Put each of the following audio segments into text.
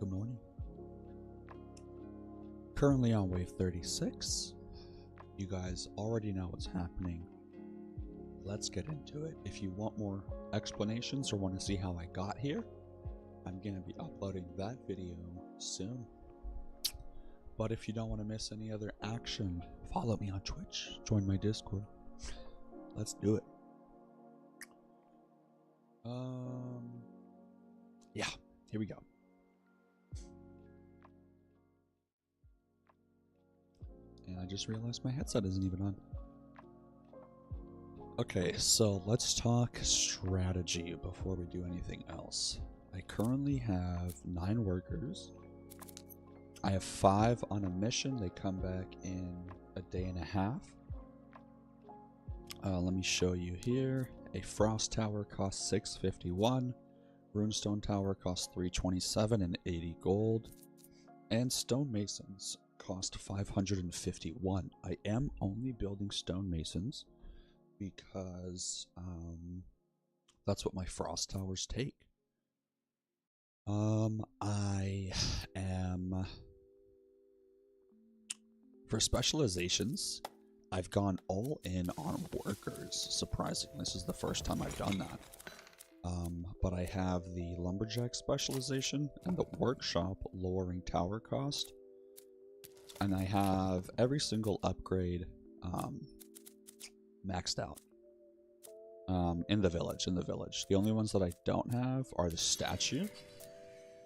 Good morning. Currently on wave 36. You guys already know what's happening. Let's get into it. If you want more explanations or want to see how I got here, I'm going to be uploading that video soon. But if you don't want to miss any other action, follow me on Twitch, join my Discord. Let's do it. Yeah, here we go. And I just realized my headset isn't even on. Okay, so let's talk strategy before we do anything else. I currently have 9 workers. I have 5 on a mission. They come back in a day and a half. Let me show you here. A frost tower costs 651. Runestone tower costs 327 and 80 gold. And stonemasons cost 551. I am only building stonemasons because that's what my frost towers take. I am, for specializations, I've gone all in on workers. Surprisingly, this is the first time I've done that. But I have the lumberjack specialization and the workshop lowering tower cost. And I have every single upgrade maxed out in the village. The only ones that I don't have are the statue.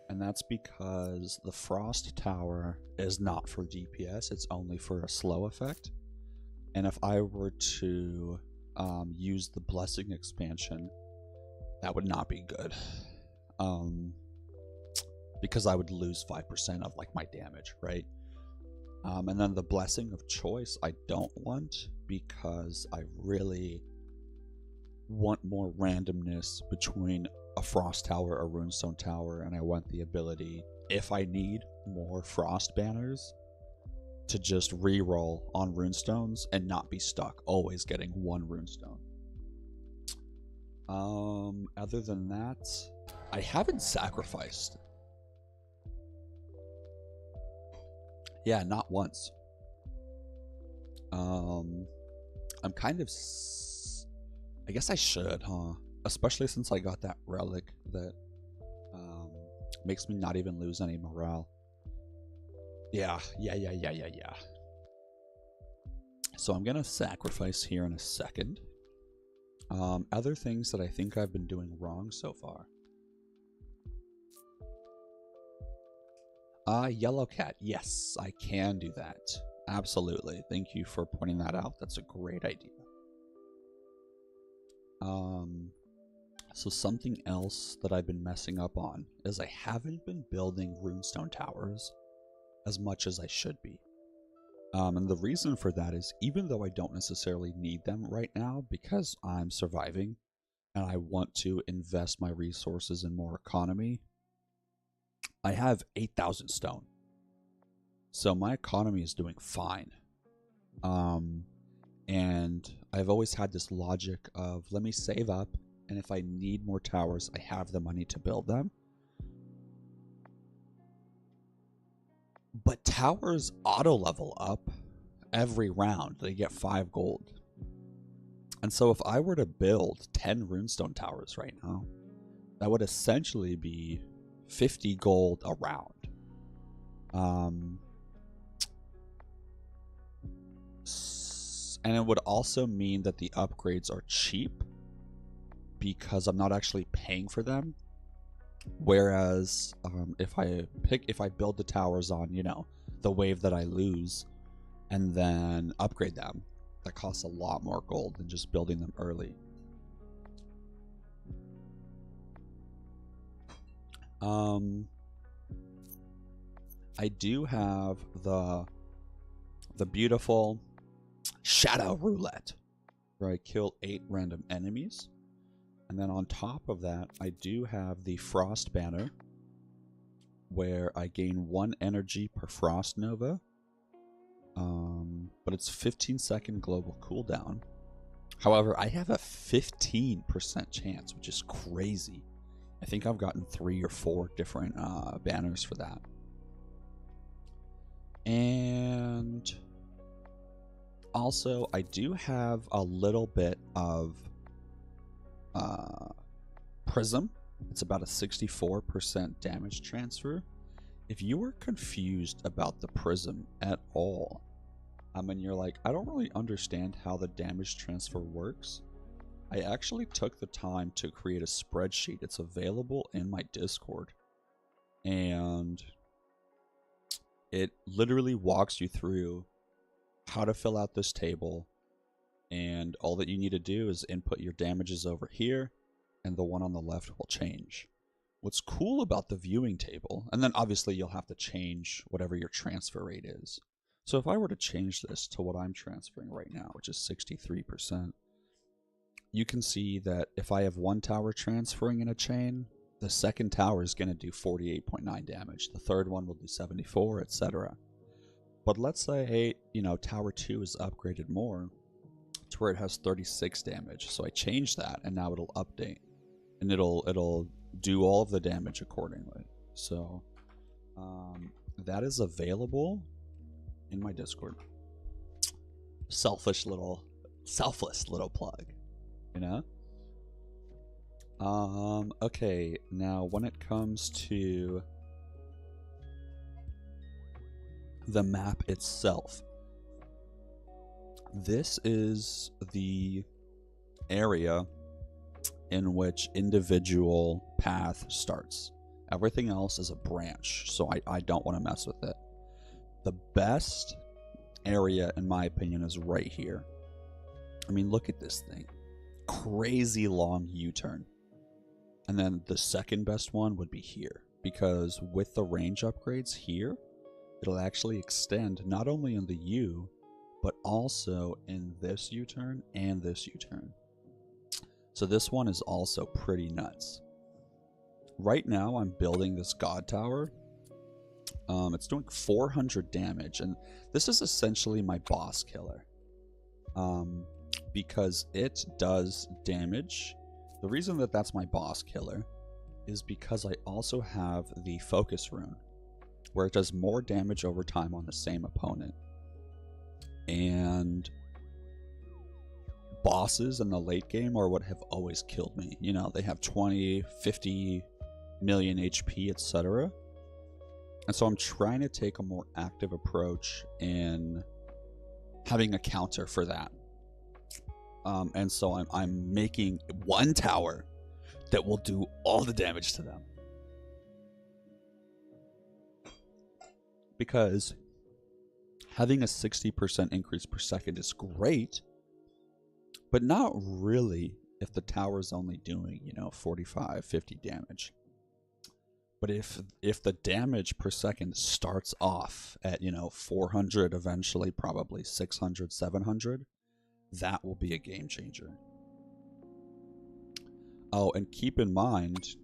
And that's because the frost tower is not for DPS. It's only for a slow effect. And if I were to use the blessing expansion, that would not be good. Because I would lose 5% of like my damage, right? And then the blessing of choice I don't want, because I really want more randomness between a frost tower, a runestone tower, and I want the ability, if I need more frost banners, to just re-roll on runestones and not be stuck always getting one runestone. Other than that, I haven't sacrificed. Yeah, not once. I'm kind of... I guess I should, huh? Especially since I got that relic that makes me not even lose any morale. Yeah. So I'm gonna sacrifice here in a second. Other things that I think I've been doing wrong so far. Yellow cat. Yes, I can do that. Absolutely. Thank you for pointing that out. That's a great idea. So something else that I've been messing up on is I haven't been building runestone towers as much as I should be. And the reason for that is, even though I don't necessarily need them right now because I'm surviving and I want to invest my resources in more economy, I have 8,000 stone. So my economy is doing fine. And I've always had this logic of, let me save up, and if I need more towers, I have the money to build them. But towers auto level up every round. They get 5 gold. And so if I were to build 10 runestone towers right now, that would essentially be 50 gold a round. And it would also mean that the upgrades are cheap because I'm not actually paying for them. Whereas if I build the towers on, you know, the wave that I lose and then upgrade them, that costs a lot more gold than just building them early. I do have the beautiful shadow roulette where I kill 8 random enemies. And then on top of that, I do have the frost banner where I gain 1 energy per frost nova. But it's 15-second global cooldown. However, I have a 15% chance, which is crazy. I think I've gotten 3 or 4 different banners for that. And also, I do have a little bit of Prism. It's about a 64% damage transfer. If you are confused about the Prism at all, and you're like, I don't really understand how the damage transfer works, I actually took the time to create a spreadsheet. It's available in my Discord. And it literally walks you through how to fill out this table. And all that you need to do is input your damages over here, and the one on the left will change. What's cool about the viewing table, and then obviously you'll have to change whatever your transfer rate is. So if I were to change this to what I'm transferring right now, which is 63%, you can see that if I have one tower transferring in a chain, the second tower is going to do 48.9 damage. The third one will do 74, etc. But let's say, you know, tower 2 is upgraded more to where it has 36 damage. So I change that, and now it'll update, and it'll do all of the damage accordingly. So that is available in my Discord. Selfless little plug, you know? Okay, now when it comes to the map itself, this is the area in which individual path starts. Everything else is a branch, so I don't want to mess with it. The best area, in my opinion, is right here. I mean, look at this thing. Crazy long U-turn. And then the second best one would be here, because with the range upgrades here, it'll actually extend not only in the U, but also in this U-turn and this U-turn. So this one is also pretty nuts. Right now I'm building this God Tower. It's doing 400 damage, and this is essentially my boss killer. Because it does damage. The reason that that's my boss killer is because I also have the focus rune, where it does more damage over time on the same opponent. And bosses in the late game are what have always killed me. You know, they have 20, 50 million HP, etc. And so I'm trying to take a more active approach in having a counter for that. And so I'm making one tower that will do all the damage to them. Because having a 60% increase per second is great, but not really if the tower is only doing, you know, 45, 50 damage. But if the damage per second starts off at, you know, 400, eventually probably 600, 700, that will be a game changer. Oh, and keep in mind,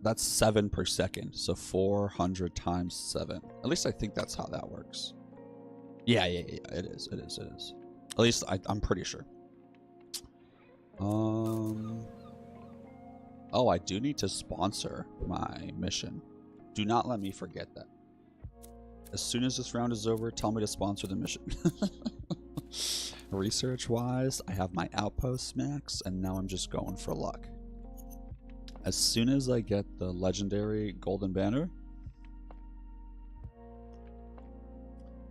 that's 7 per second, so 400 times 7. At least I think that's how that works. Yeah, it is. At least I'm pretty sure. Oh, I do need to sponsor my mission. Do not let me forget that. As soon as this round is over, tell me to sponsor the mission. Research-wise, I have my outpost max, and now I'm just going for luck. As soon as I get the legendary golden banner...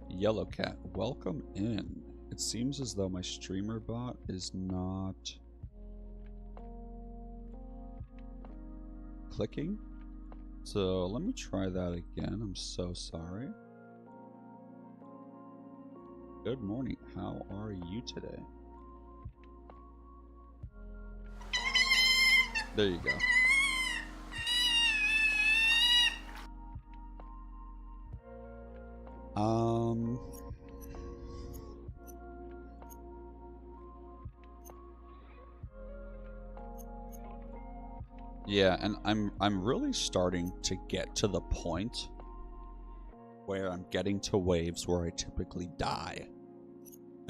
Yellow Cat, welcome in. It seems as though my streamer bot is not clicking. So let me try that again. I'm so sorry. Good morning. How are you today? There you go. Yeah, and I'm really starting to get to the point where I'm getting to waves where I typically die.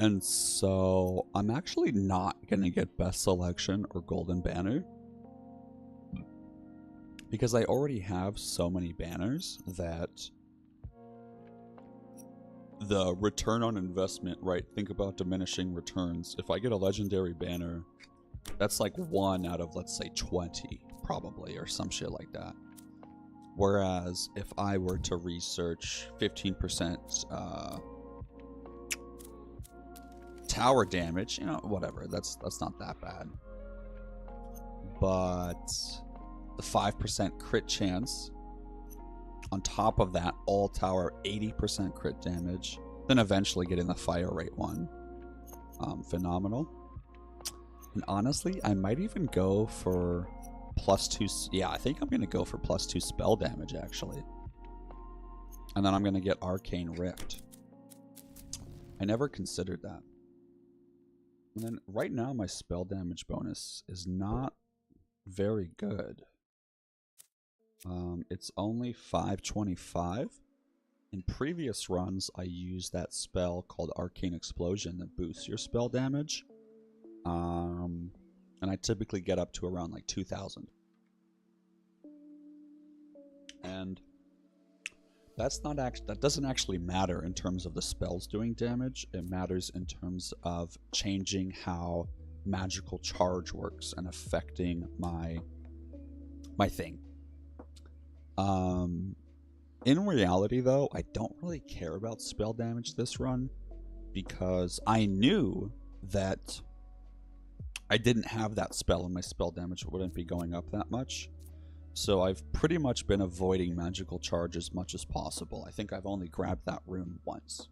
And so I'm actually not going to get Best Selection or Golden Banner, because I already have so many banners that the return on investment, right? Think about diminishing returns. If I get a legendary banner, that's like 1 out of, let's say, 20, probably, or some shit like that. Whereas if I were to research 15% tower damage, you know, whatever, that's not that bad. But the 5% crit chance, on top of that, all tower 80% crit damage, then eventually getting the fire rate one. Phenomenal. And honestly, I might even go for +2. Yeah, I think I'm going to go for +2 spell damage, actually. And then I'm going to get Arcane Rift. I never considered that. And then right now, my spell damage bonus is not very good. It's only 525. In previous runs, I used that spell called Arcane Explosion that boosts your spell damage. And I typically get up to around like 2,000. And that doesn't actually matter in terms of the spells doing damage. It matters in terms of changing how magical charge works and affecting my thing. In reality, though, I don't really care about spell damage this run, because I knew that I didn't have that spell and my spell damage wouldn't be going up that much. So I've pretty much been avoiding magical charge as much as possible. I think I've only grabbed that rune once.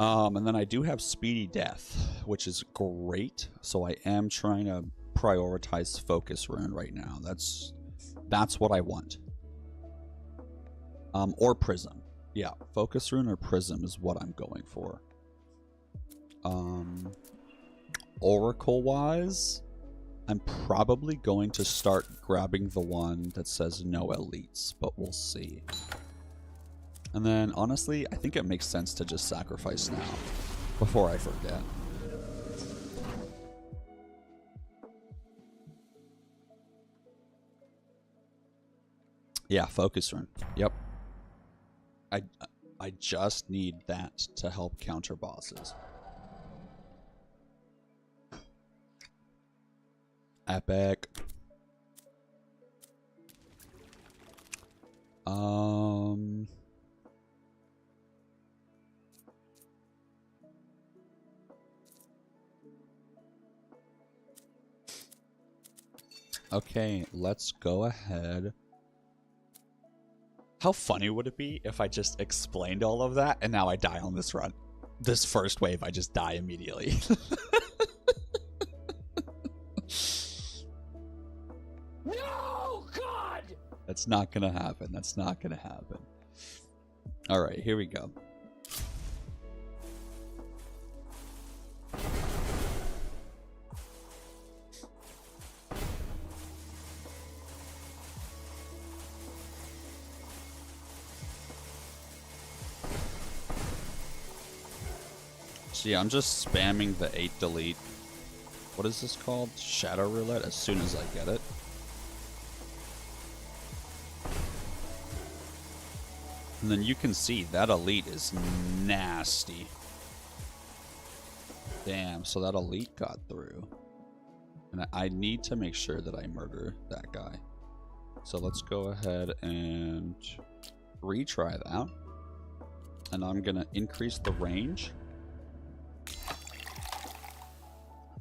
And then I do have Speedy Death, which is great. So I am trying to prioritize Focus Rune right now. That's what I want. Or Prism. Yeah, Focus Rune or Prism is what I'm going for. Oracle-wise, I'm probably going to start grabbing the one that says no elites, but we'll see. And then, honestly, I think it makes sense to just sacrifice now, before I forget. Yeah, Focus Rune. Yep. I just need that to help counter bosses. Epic. Okay, let's go ahead. How funny would it be if I just explained all of that and now I die on this run? This first wave, I just die immediately. No, God! That's not gonna happen. That's not gonna happen. Alright, here we go. So yeah, I'm just spamming the 8 delete. What is this called? Shadow Roulette as soon as I get it. And then you can see that elite is nasty. Damn, so that elite got through. And I need to make sure that I murder that guy. So let's go ahead and retry that. And I'm gonna increase the range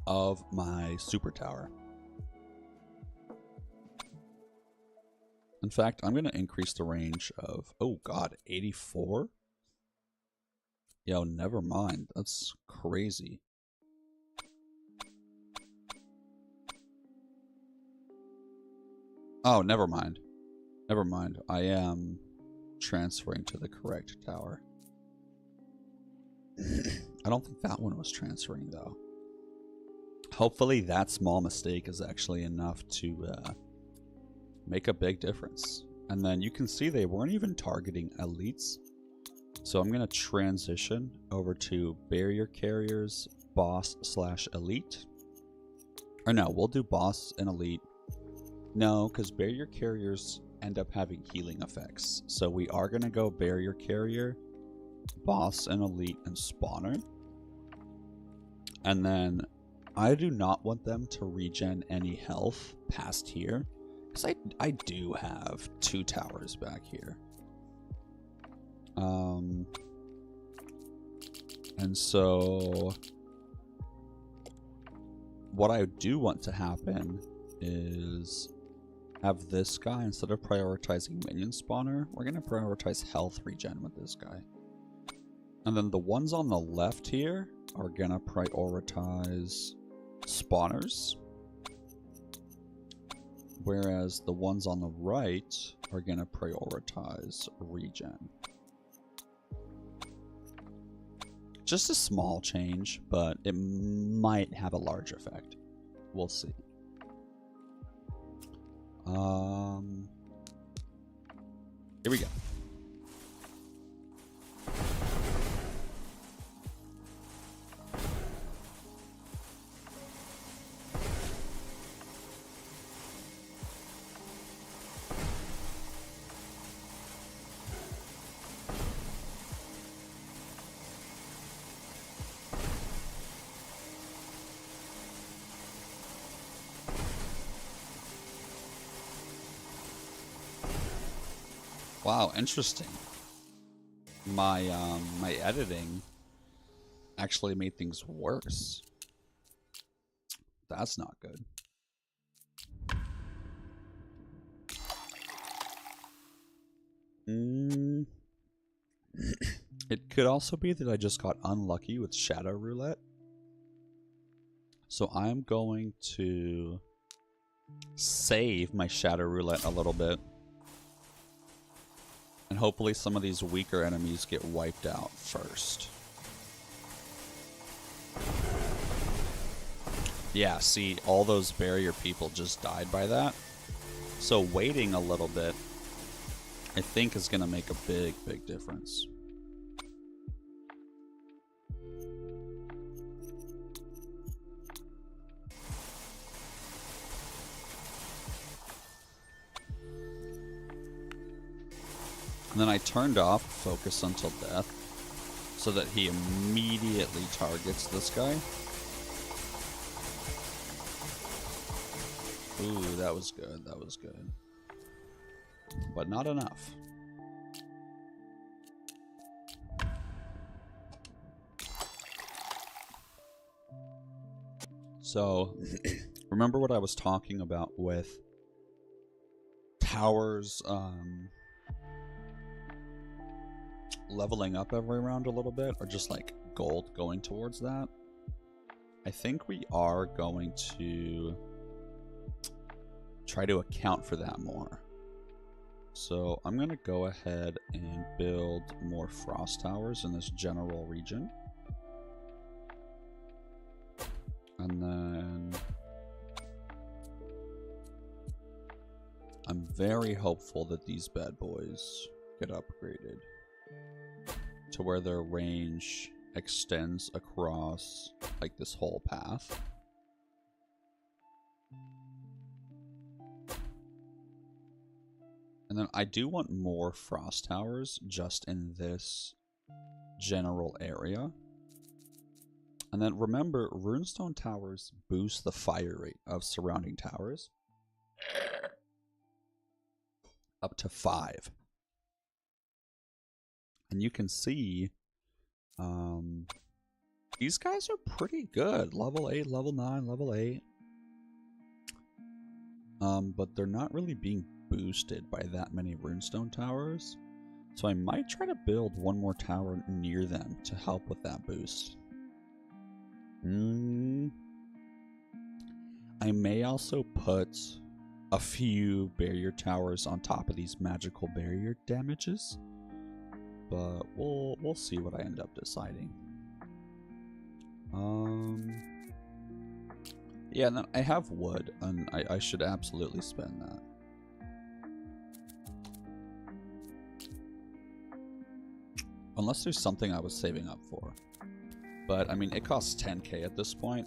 of my super tower. In fact, I'm going to increase the range of, oh god, 84? Yo, never mind. That's crazy. Oh, never mind. Never mind. I am transferring to the correct tower. I don't think that one was transferring, though. Hopefully that small mistake is actually enough to make a big difference. And then you can see they weren't even targeting elites. So I'm going to transition over to barrier carriers, boss/elite. Or no, we'll do boss and elite. No, because barrier carriers end up having healing effects. So we are going to go barrier carrier, boss and elite, and spawner. And then I do not want them to regen any health past here, because I do have 2 towers back here. And so what I do want to happen is have this guy, instead of prioritizing minion spawner, we're going to prioritize health regen with this guy. And then the ones on the left here are going to prioritize spawners, whereas the ones on the right are going to prioritize regen. Just a small change, but it might have a large effect. We'll see. Here we go. Wow, interesting. My my editing actually made things worse. That's not good. It could also be that I just got unlucky with Shadow Roulette. So I'm going to save my Shadow Roulette a little bit. And hopefully some of these weaker enemies get wiped out first. Yeah, see, all those barrier people just died by that. So waiting a little bit, I think, is going to make a big, big difference. And then I turned off focus until death so that he immediately targets this guy. Ooh, that was good. That was good. But not enough. So, remember what I was talking about with towers, leveling up every round a little bit, or just like gold going towards that? I think we are going to try to account for that more. So I'm going to go ahead and build more frost towers in this general region. And then I'm very hopeful that these bad boys get upgraded to where their range extends across like this whole path. And then I do want more frost towers just in this general area. And then remember, runestone towers boost the fire rate of surrounding towers up to 5. And you can see these guys are pretty good. Level 8, level 9, level 8. But they're not really being boosted by that many runestone towers. So I might try to build one more tower near them to help with that boost. I may also put a few barrier towers on top of these magical barrier damages. But we'll see what I end up deciding. Yeah, and then I have wood, and I should absolutely spend that. Unless there's something I was saving up for. But, I mean, it costs 10k at this point.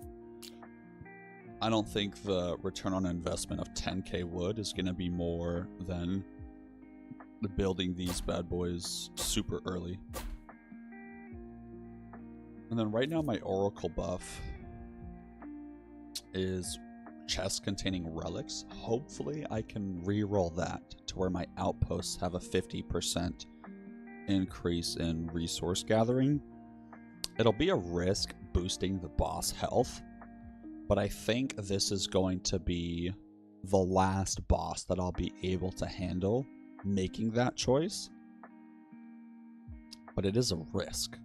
I don't think the return on investment of 10k wood is going to be more than building these bad boys super early. And then right now my Oracle buff is chests containing relics. Hopefully I can reroll that to where my outposts have a 50% increase in resource gathering. It'll be a risk boosting the boss health, but I think this is going to be the last boss that I'll be able to handle making that choice. But it is a risk,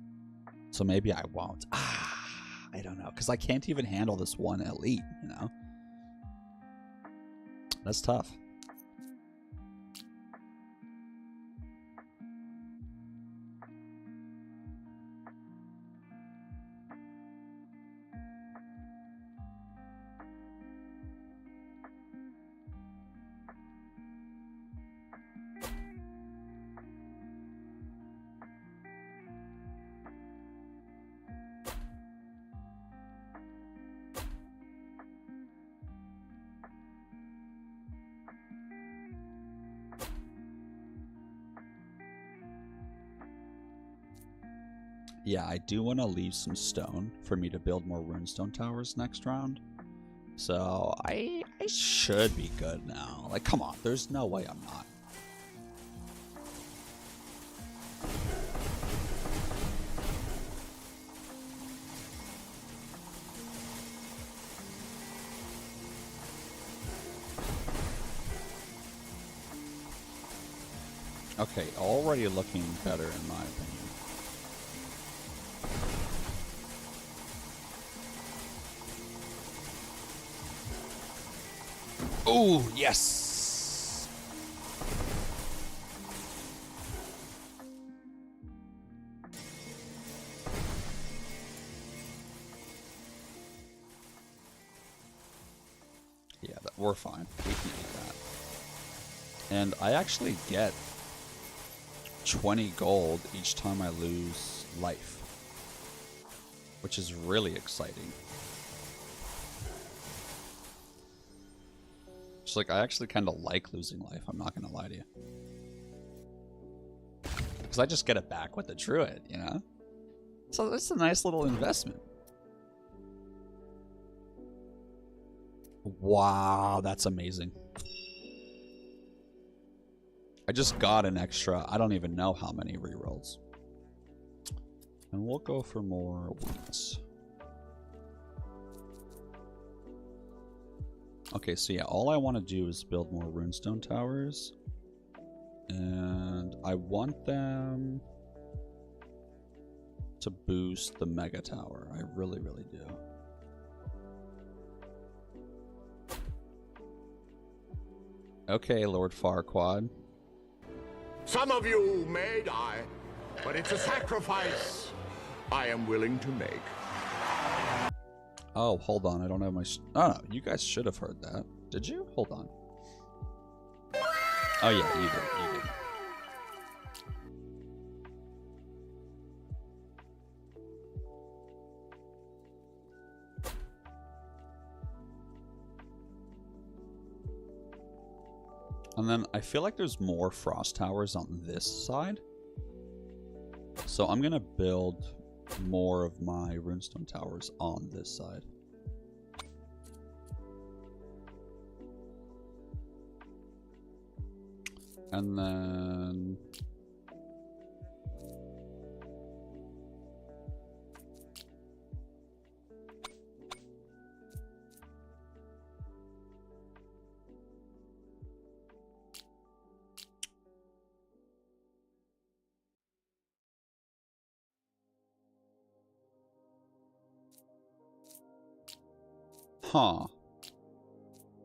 so maybe I won't. I don't know, because I can't even handle this one elite, you know? That's tough. Yeah, I do want to leave some stone for me to build more runestone towers next round. So I should be good now. Like, come on, there's no way I'm not. Okay, already looking better in my opinion. Oh, yes! Yeah, we're fine. We can eat that. And I actually get 20 gold each time I lose life, which is really exciting. Just like, I actually kind of like losing life, I'm not gonna lie to you. Because I just get it back with the druid, you know? So it's a nice little investment. Wow, that's amazing. I just got an extra, I don't even know how many rerolls. And we'll go for more wheats. Okay, so yeah, all I want to do is build more runestone towers. And I want them to boost the mega tower. I really, really do. Okay, Lord Farquaad. Some of you may die, but it's a sacrifice I am willing to make. Oh, hold on. I don't have my... Oh, no. You guys should have heard that. Did you? Hold on. Oh, yeah. You did. You did. And then I feel like there's more frost towers on this side. So I'm going to build more of my runestone towers on this side. And then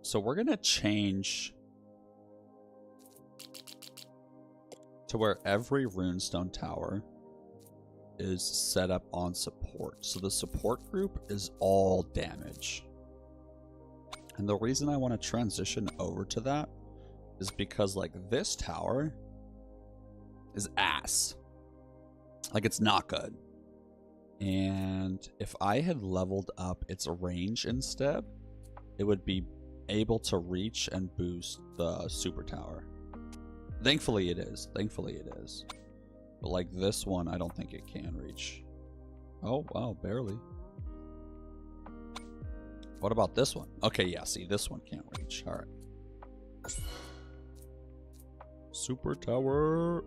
so we're gonna change to where every runestone tower is set up on support. So the support group is all damage. And the reason I want to transition over to that is because, like, this tower is ass. Like, it's not good. And if I had leveled up its range instead, it would be able to reach and boost the super tower. Thankfully it is. Thankfully it is. But like this one, I don't think it can reach. Oh, wow, barely. What about this one? Okay, yeah, see, this one can't reach. All right. Super tower.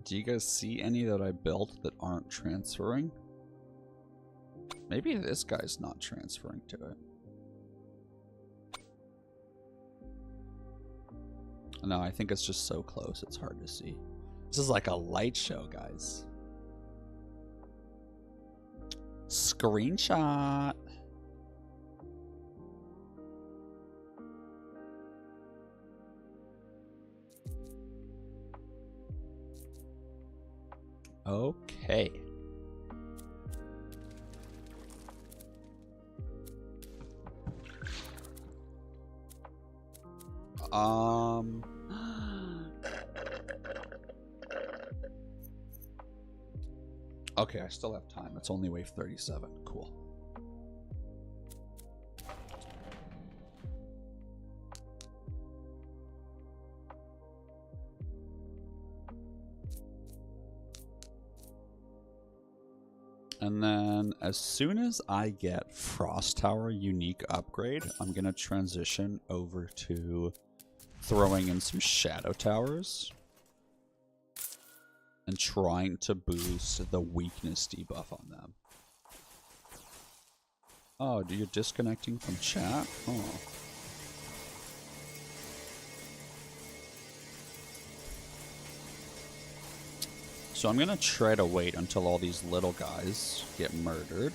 Do you guys see any that I built that aren't transferring? Maybe this guy's not transferring to it. No, I think it's just so close, it's hard to see. This is like a light show, guys. Screenshot. Okay. Okay, I still have time. It's only wave 37. Cool. And then as soon as I get Frost Tower unique upgrade, I'm going to transition over to throwing in some Shadow Towers and trying to boost the weakness debuff on them. Oh, you're disconnecting from chat? Oh. So I'm gonna try to wait until all these little guys get murdered.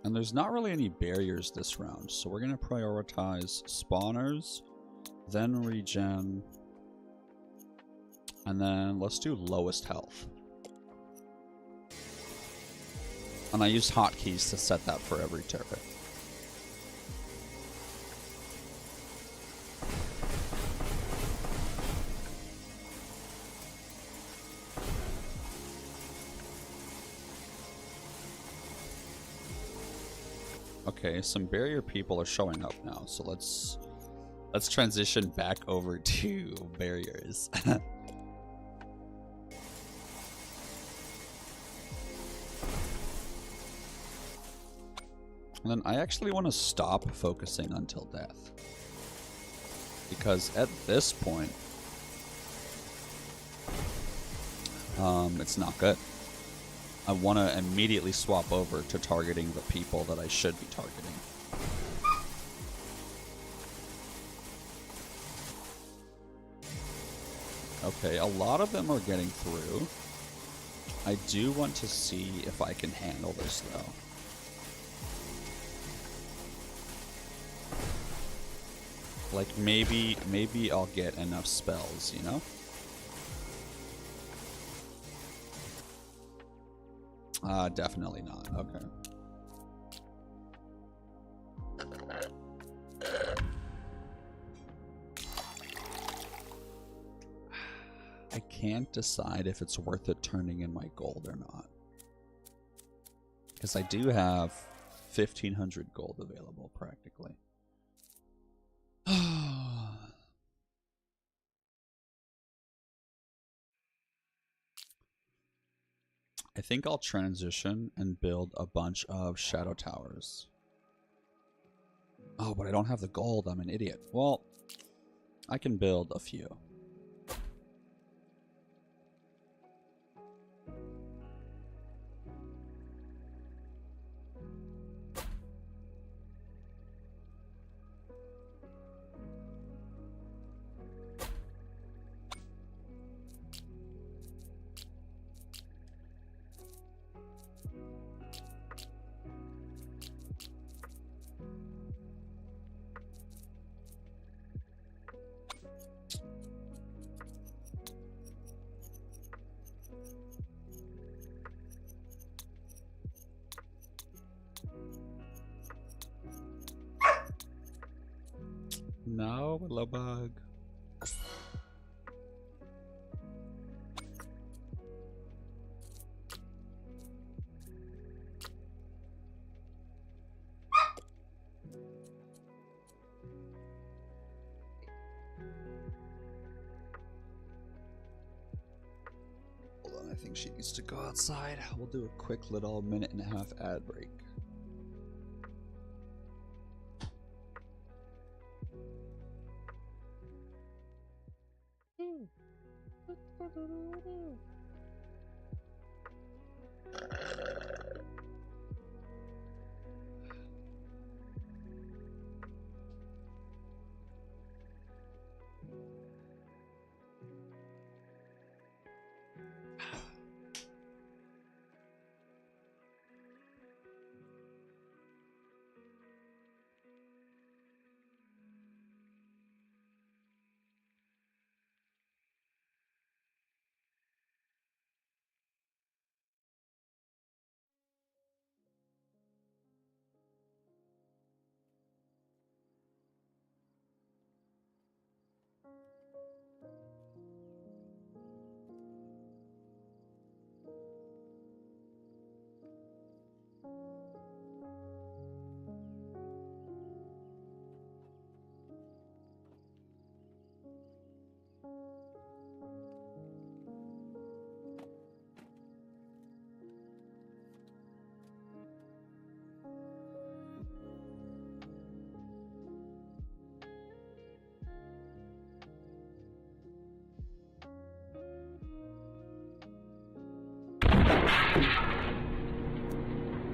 And there's not really any barriers this round, so we're gonna prioritize spawners, then regen, and then let's do lowest health. And I used hotkeys to set that for every turret. Okay, some barrier people are showing up now, so let's transition back over to barriers. And then I actually want to stop focusing until death, because at this point, it's not good. I want to immediately swap over to targeting the people that I should be targeting. Okay, a lot of them are getting through. I do want to see if I can handle this, though. Like, maybe I'll get enough spells, you know? Definitely not. Okay. I can't decide if it's worth it turning in my gold or not. Because I do have 1,500 gold available, practically. I think I'll transition and build a bunch of shadow towers. Oh, but I don't have the gold. I'm an idiot. Well, I can build a few. No, willow bug. Hold on, I think she needs to go outside. We'll do a quick little 1.5-minute ad break.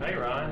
Hey, Ryan.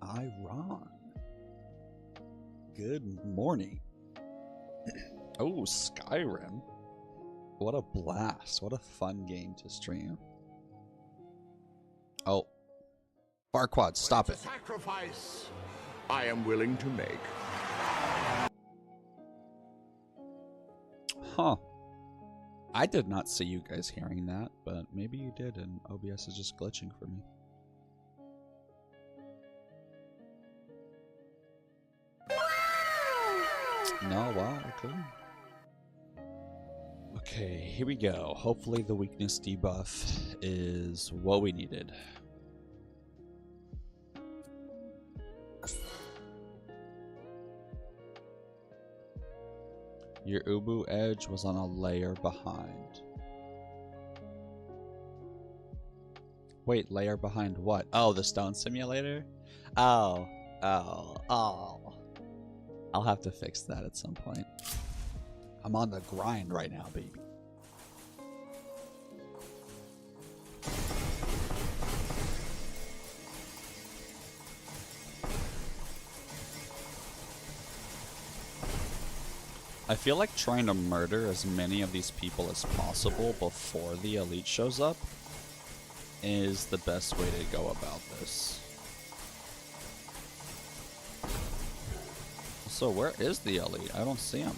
I wrong. Good morning. Oh, Skyrim. What a blast. What a fun game to stream. Oh. Farquaad, stop it. It's a sacrifice I am willing to make. Huh. I did not see you guys hearing that, but maybe you did and OBS is just glitching for me. No, wow, okay. Okay, here we go. Hopefully the weakness debuff is what we needed. Your Ubu edge was on a layer behind. Wait, layer behind what? Oh, the stone simulator? Oh. I'll have to fix that at some point. I'm on the grind right now, baby. I feel like trying to murder as many of these people as possible before the elite shows up is the best way to go about this. So where is the elite? I don't see him.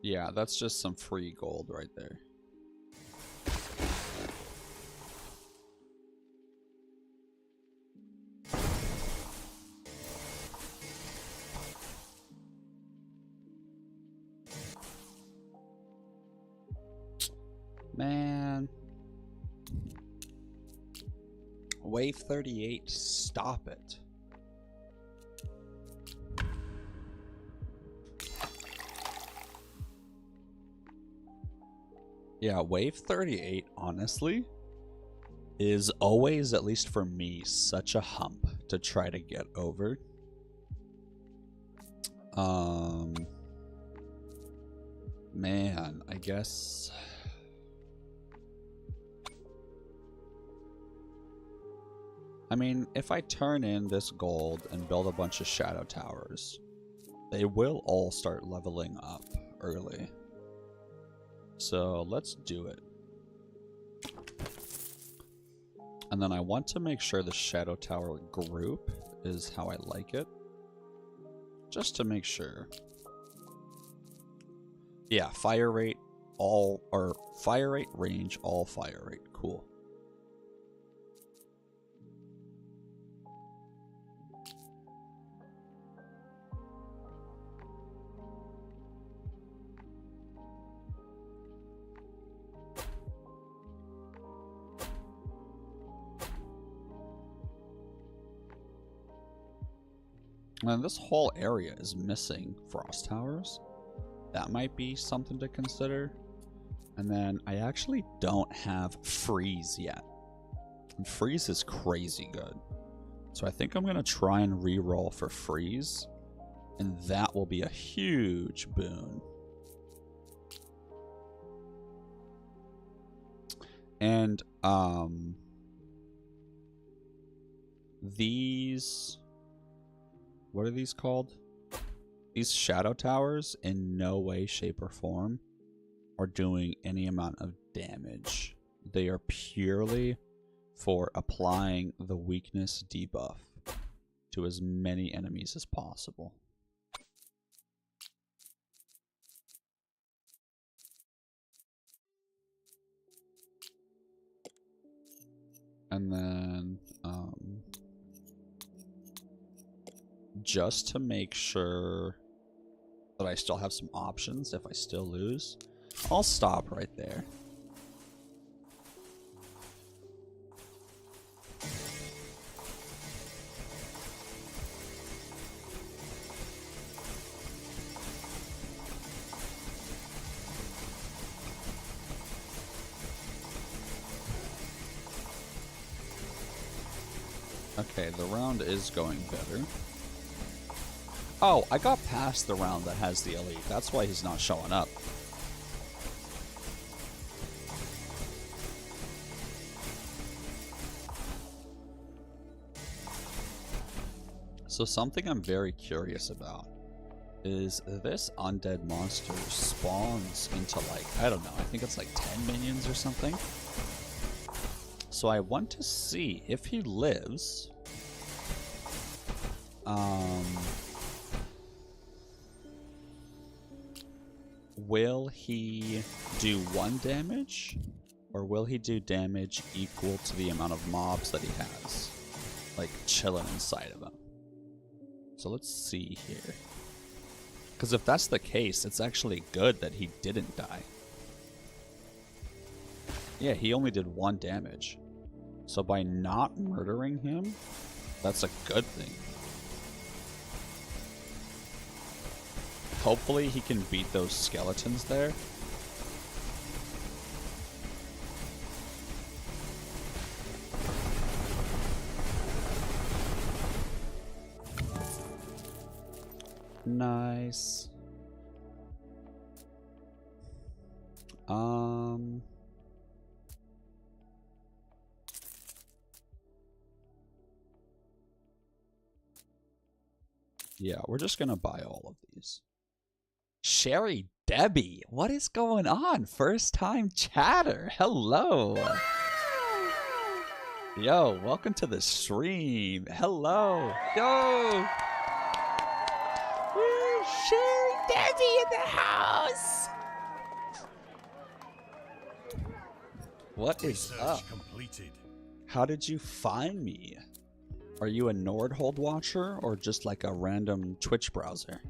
Yeah, that's just some free gold right there. Man. Wave 38, stop it. Yeah, wave 38, honestly, is always, at least for me, such a hump to try to get over. Man, I guess... I mean, if I turn in this gold and build a bunch of shadow towers, they will all start leveling up early. So let's do it. And then I want to make sure the shadow tower group is how I like it. Just to make sure. Yeah, fire rate, all, or fire rate, range, all fire rate. Cool. And this whole area is missing frost towers. That might be something to consider. And then I actually don't have freeze yet. And freeze is crazy good. So I think I'm going to try and re-roll for freeze. And that will be a huge boon. And these... what are these called? These shadow towers in no way, shape, or form are doing any amount of damage. They are purely for applying the weakness debuff to as many enemies as possible. And then, just to make sure that I still have some options if I still lose, I'll stop right there. Okay, the round is going better. Oh, I got past the round that has the elite. That's why he's not showing up. So something I'm very curious about is this undead monster spawns into, like, I don't know, I think it's like 10 minions or something. So I want to see if he lives. Will he do 1 damage? Or will he do damage equal to the amount of mobs that he has? Like, chilling inside of him. So let's see here. Because if that's the case, it's actually good that he didn't die. Yeah, he only did 1 damage. So by not murdering him, that's a good thing. Hopefully he can beat those skeletons there. Nice. Yeah, we're just gonna buy all of these. Sherry Debbie, what is going on? First time chatter. Hello. Yo, welcome to the stream. Hello. Yo. Woo, Sherry Debbie in the house. What is up? Completed. How did you find me? Are you a Nordhold watcher or just like a random Twitch browser?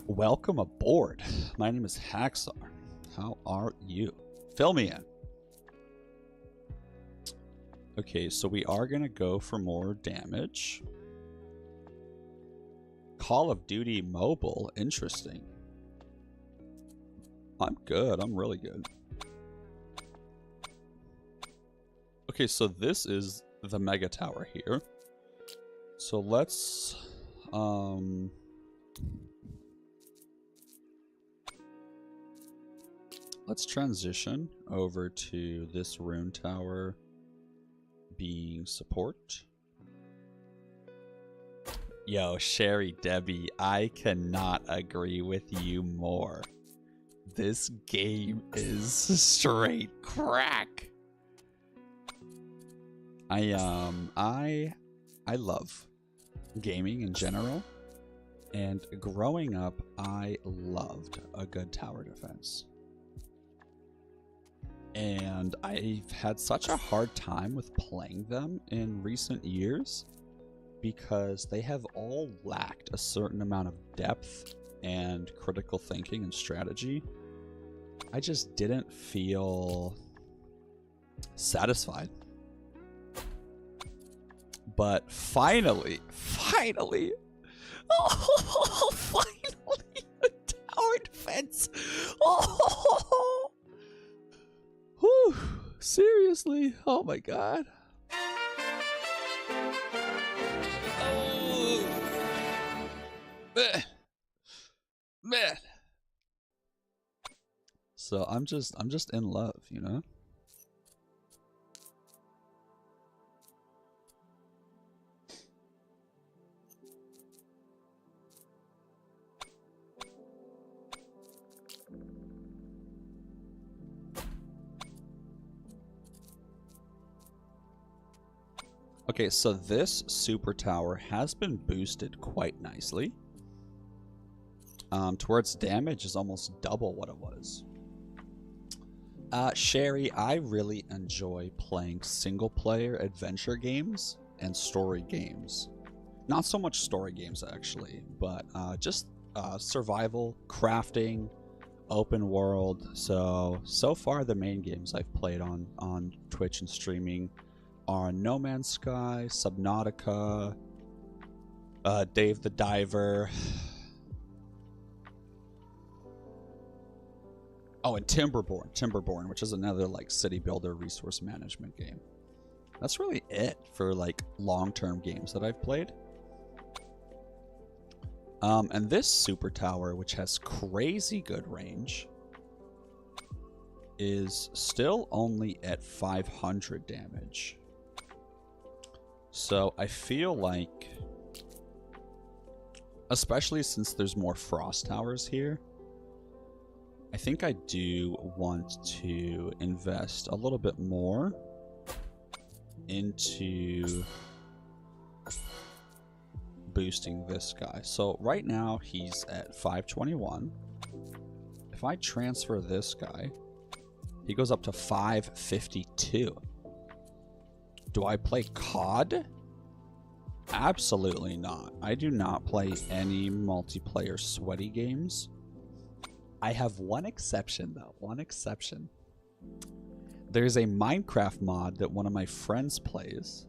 Welcome aboard. My name is Hacksar. How are you? Fill me in. Okay, so we are going to go for more damage. Call of Duty Mobile. Interesting. I'm good. I'm really good. Okay, so this is the mega tower here. So let's transition over to this rune tower being support. Yo, Sherry Debbie, I cannot agree with you more. This game is straight crack. I love gaming in general, and growing up, I loved a good tower defense. And I've had such a hard time with playing them in recent years because they have all lacked a certain amount of depth and critical thinking and strategy. I just didn't feel satisfied. But finally, oh, finally, a tower defense. Oh, whew, seriously, oh my god. Oh, man. So I'm just in love, you know? Okay, so this super tower has been boosted quite nicely. To where its damage is almost double what it was. Sherry, I really enjoy playing single-player adventure games and story games. Not so much story games, actually, but just survival, crafting, open world. So far the main games I've played on Twitch and streaming are No Man's Sky, Subnautica, Dave the Diver. Oh, and Timberborn, which is another like city builder resource management game. That's really it for like long-term games that I've played. And this super tower, which has crazy good range, is still only at 500 damage. So I feel like, especially since there's more frost towers here, I think I do want to invest a little bit more into boosting this guy. So right now he's at 521. If I transfer this guy, he goes up to 552. Do I play COD? Absolutely not. I do not play any multiplayer sweaty games. I have one exception though, one exception. There's a Minecraft mod that one of my friends plays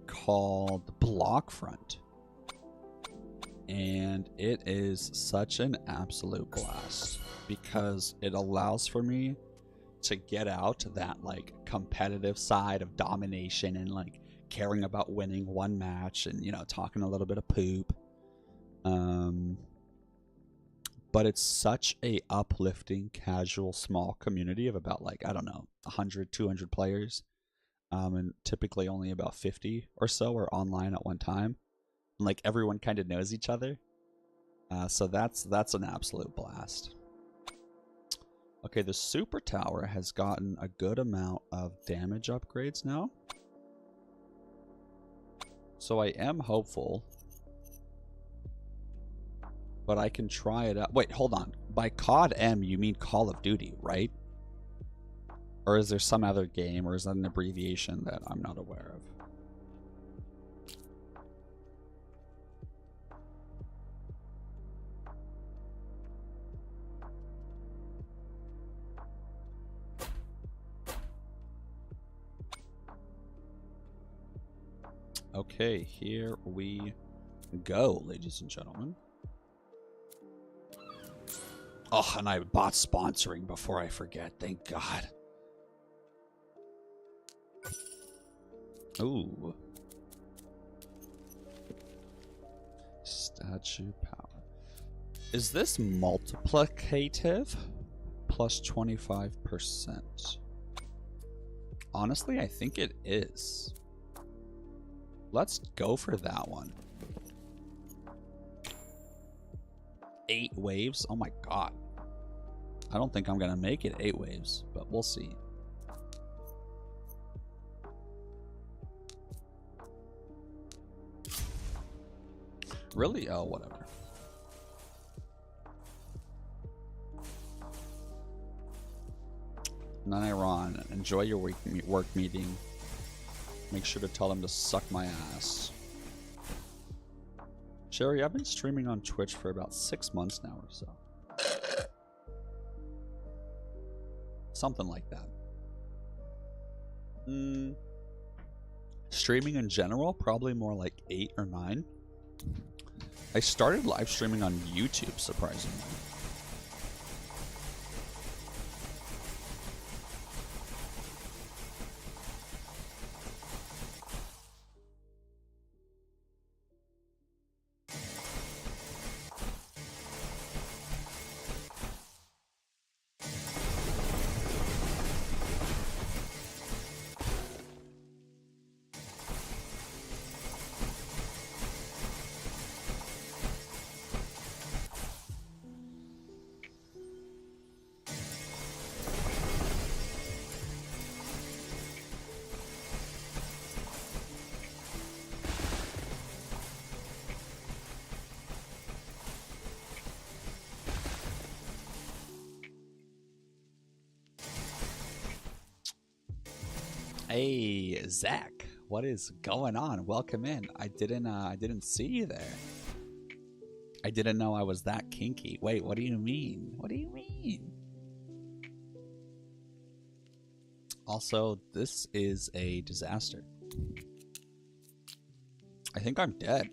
called Blockfront. And it is such an absolute blast because it allows for me to get out that like competitive side of domination and like caring about winning one match and, you know, talking a little bit of poop. But it's such a uplifting, casual, small community of about like, I don't know, 100, 200 players. And typically only about 50 or so are online at one time. And like everyone kind of knows each other. So that's an absolute blast. Okay, the super tower has gotten a good amount of damage upgrades now. So I am hopeful. But I can try it out. Wait, hold on. By COD M, you mean Call of Duty, right? Or is there some other game, or is that an abbreviation that I'm not aware of? Okay, here we go, ladies and gentlemen. Oh, and I bought sponsoring before I forget. Thank God. Ooh. Statue power. Is this multiplicative? Plus 25%. Honestly, I think it is. Let's go for that one. 8 waves? Oh my god. I don't think I'm gonna make it 8 waves, but we'll see. Really? Oh, whatever. Ron, enjoy your work meeting. Make sure to tell them to suck my ass. Sherry, I've been streaming on Twitch for about 6 months now or so. Something like that. Streaming in general, probably more like 8 or 9. I started live streaming on YouTube, surprisingly. Hey, Zach, what is going on? Welcome in. I didn't see you there. I didn't know I was that kinky. Wait, what do you mean? What do you mean? Also, this is a disaster. I think I'm dead.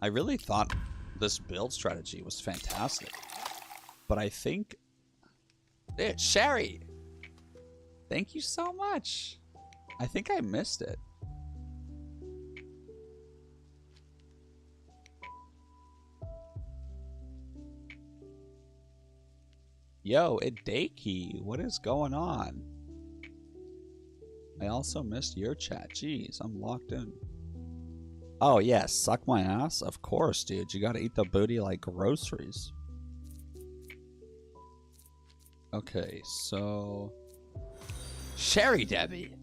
I really thought this build strategy was fantastic. But I think... Dude, Sherry! Thank you so much. I think I missed it. Yo, Idaki, what is going on? I also missed your chat. Jeez, I'm locked in. Oh yeah, suck my ass? Of course, dude. You gotta eat the booty like groceries. Okay, so... Sherry Debbie!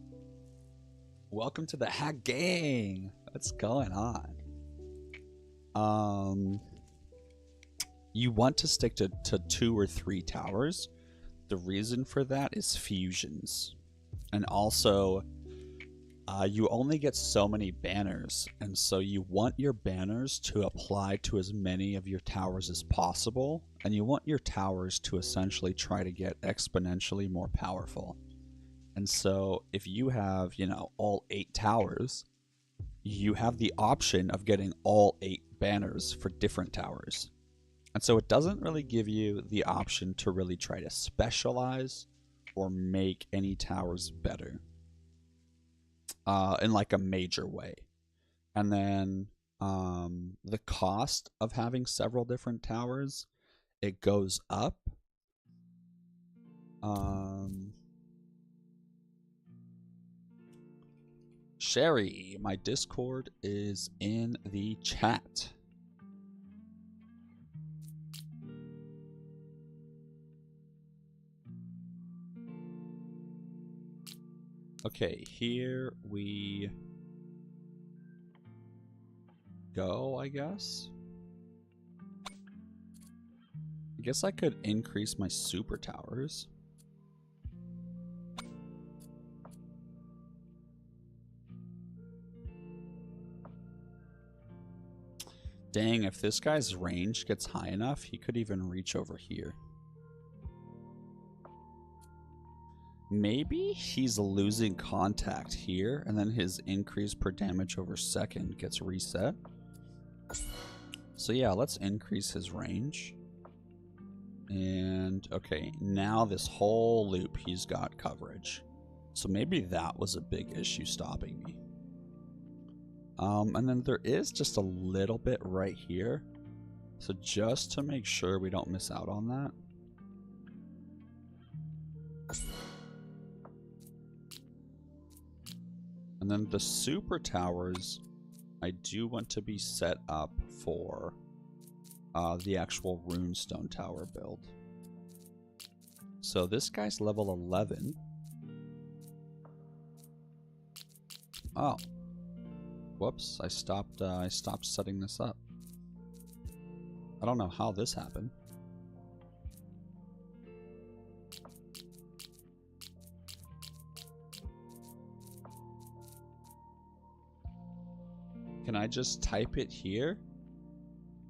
Welcome to the Hack Gang. What's going on? You want to stick to 2 or 3 towers. The reason for that is fusions. And also, you only get so many banners. And so you want your banners to apply to as many of your towers as possible. And you want your towers to essentially try to get exponentially more powerful. And so if you have, you know, all 8 towers, you have the option of getting all 8 banners for different towers. And so it doesn't really give you the option to really try to specialize or make any towers better in like a major way. And then the cost of having several different towers, it goes up. Sherry, my Discord is in the chat. Okay, here we go, I guess. I guess I could increase my super towers. Dang, if this guy's range gets high enough, he could even reach over here. Maybe he's losing contact here, and then his increase per damage over second gets reset. So yeah, let's increase his range. And okay, now this whole loop he's got coverage. So maybe that was a big issue stopping me. And then there is just a little bit right here. So just to make sure we don't miss out on that. And then the super towers, I do want to be set up for the actual runestone tower build. So this guy's level 11. Oh. Whoops, I stopped setting this up. I don't know how this happened. Can I just type it here?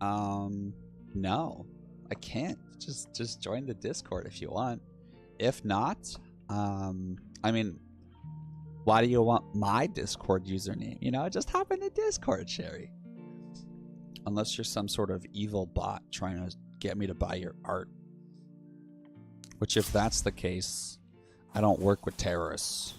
No, I can't. Just join the Discord if you want. If not, I mean, why do you want my Discord username? You know, just hop into Discord, Sherry. Unless you're some sort of evil bot trying to get me to buy your art. Which, if that's the case, I don't work with terrorists.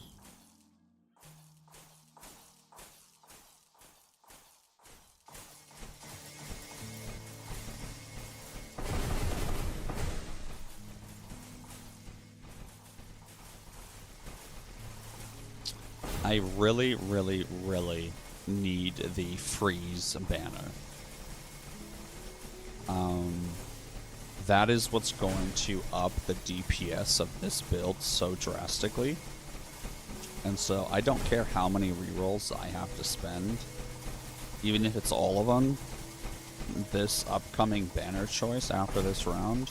I really, really, really need the freeze banner. That is what's going to up the DPS of this build so drastically. And so I don't care how many rerolls I have to spend, even if it's all of them, this upcoming banner choice after this round,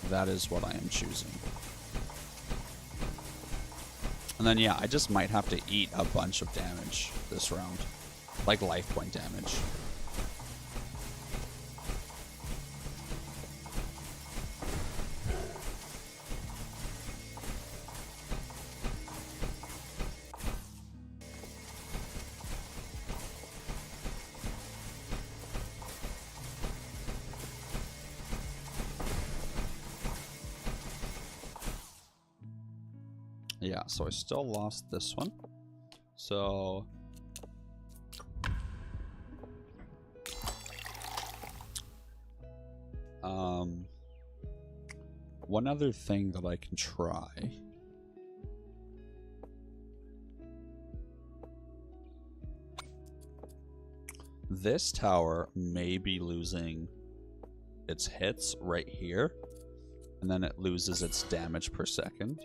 that is what I am choosing. And then yeah, I just might have to eat a bunch of damage this round. Like life point damage. Yeah, so I still lost this one. So one other thing that I can try. This tower may be losing its hits right here, and then it loses its damage per second.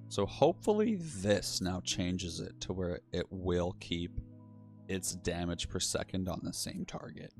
So hopefully this now changes it to where it will keep its damage per second on the same target.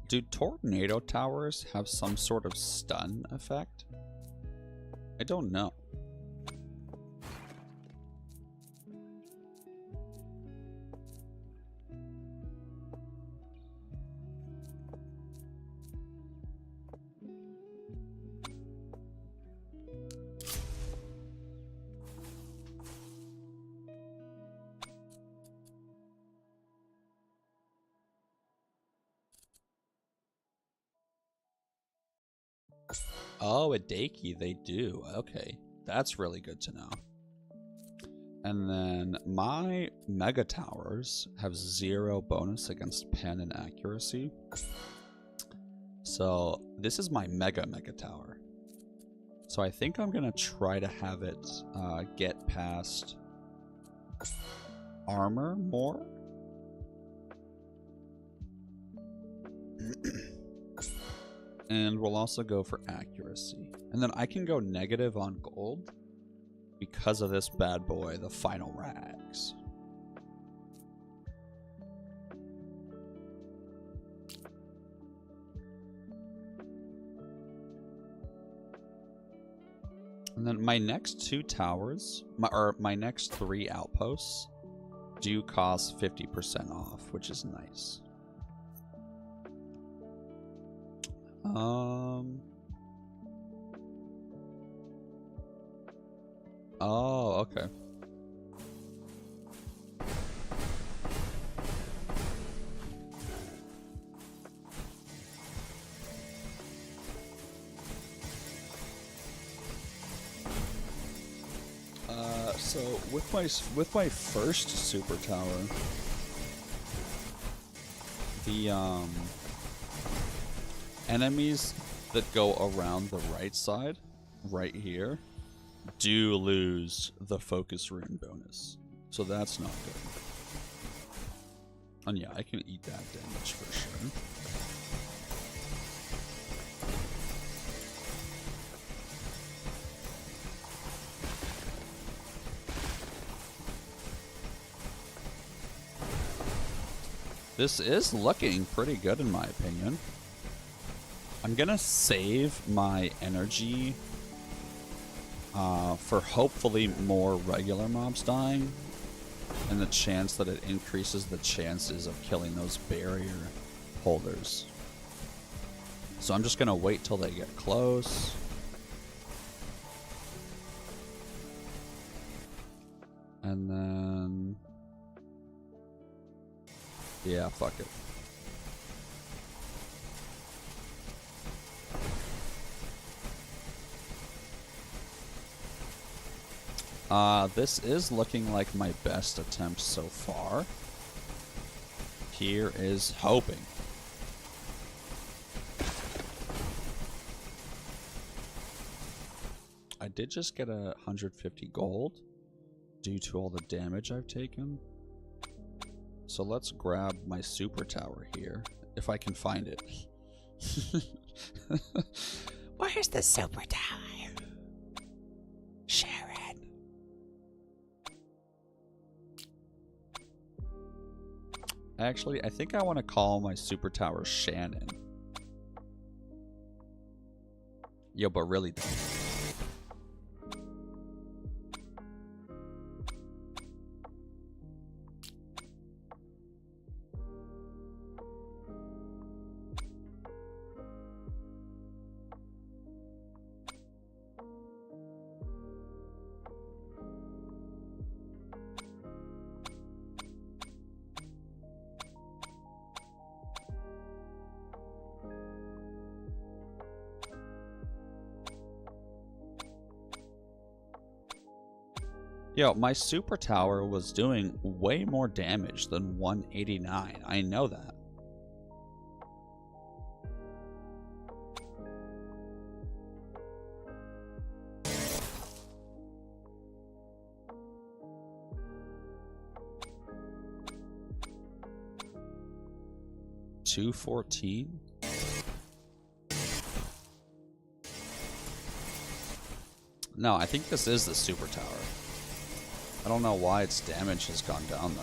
Do tornado towers have some sort of stun effect? I don't know. Oh, at Daki they do. Okay, that's really good to know. And then my mega towers have 0 bonus against pen and accuracy. So this is my mega tower. So I think I'm gonna try to have it get past armor more. And we'll also go for accuracy. And then I can go negative on gold because of this bad boy, the final rags. And then my next 2 towers, my next 3 outposts do cost 50% off, which is nice. Oh, okay. So with my first super tower, the enemies that go around the right side, right here, do lose the focus rune bonus. So that's not good. And yeah, I can eat that damage for sure. This is looking pretty good in my opinion. I'm gonna save my energy for hopefully more regular mobs dying, and the chance that it increases the chances of killing those barrier holders. So I'm just gonna wait till they get close. And then... yeah, fuck it. This is looking like my best attempt so far. Here is hoping. I did just get 150 gold due to all the damage I've taken. So let's grab my super tower here, if I can find it. Where's the super tower? Sharon. Actually, I think I want to call my super tower Shannon. Yo, but really don't. Yo, my super tower was doing way more damage than 189. I know that. $214? No, I think this is the super tower. I don't know why its damage has gone down though.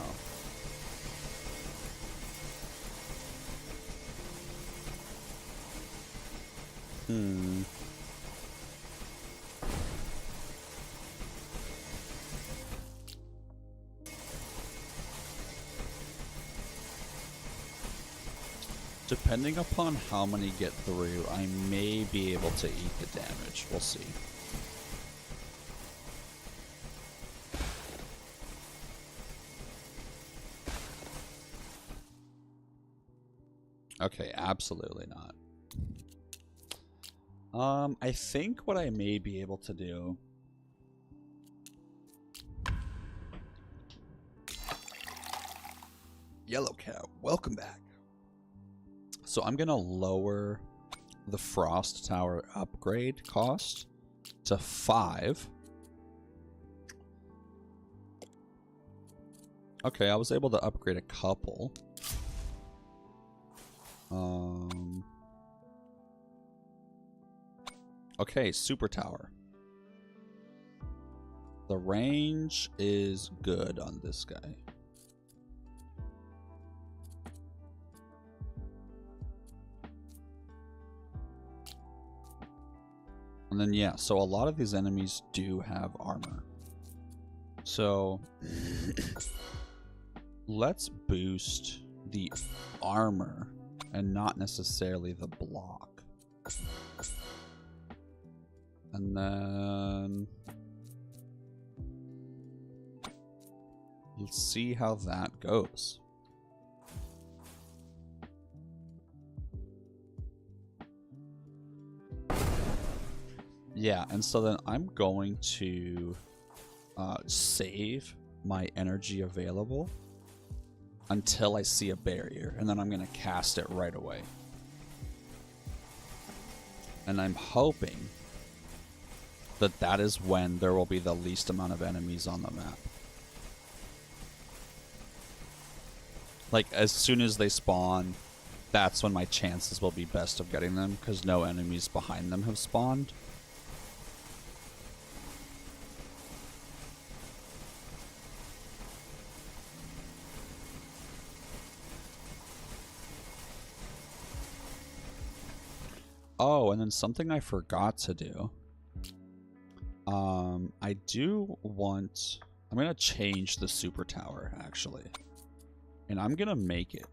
Depending upon how many get through, I may be able to eat the damage. We'll see. Okay, absolutely not. I think what I may be able to do... Yellow Cow, welcome back. So I'm gonna lower the Frost Tower upgrade cost to 5. Okay, I was able to upgrade a couple. Okay, super tower. The range is good on this guy. And then, yeah, so a lot of these enemies do have armor. So, let's boost the armor and not necessarily the block. And then let's see how that goes. Yeah, and so then I'm going to save my energy available until I see a barrier, and then I'm going to cast it right away. And I'm hoping that that is when there will be the least amount of enemies on the map. Like, as soon as they spawn, that's when my chances will be best of getting them, because no enemies behind them have spawned. Oh, and then something I forgot to do. I do want... I'm going to change the super tower, actually. And I'm going to make it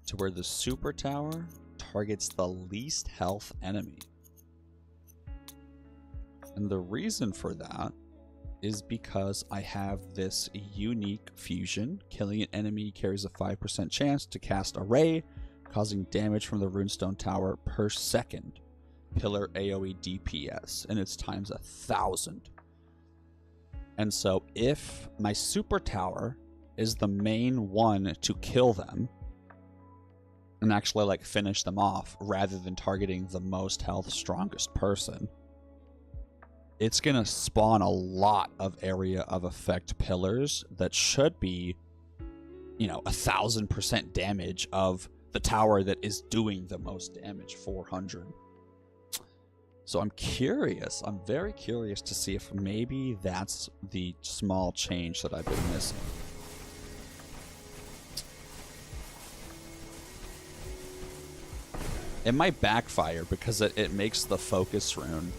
to where the super tower targets the least health enemy. And the reason for that is because I have this unique fusion. Killing an enemy carries a 5% chance to cast a ray, causing damage from the runestone tower per second. Pillar AoE DPS, and it's times 1,000. And so if my super tower is the main one to kill them and actually like finish them off rather than targeting the most health strongest person, it's gonna spawn a lot of area of effect pillars that should be, you know, 1,000% damage of the tower that is doing the most damage, 400. So I'm curious, I'm very curious to see if maybe that's the small change that I've been missing. It might backfire because it makes the focus rune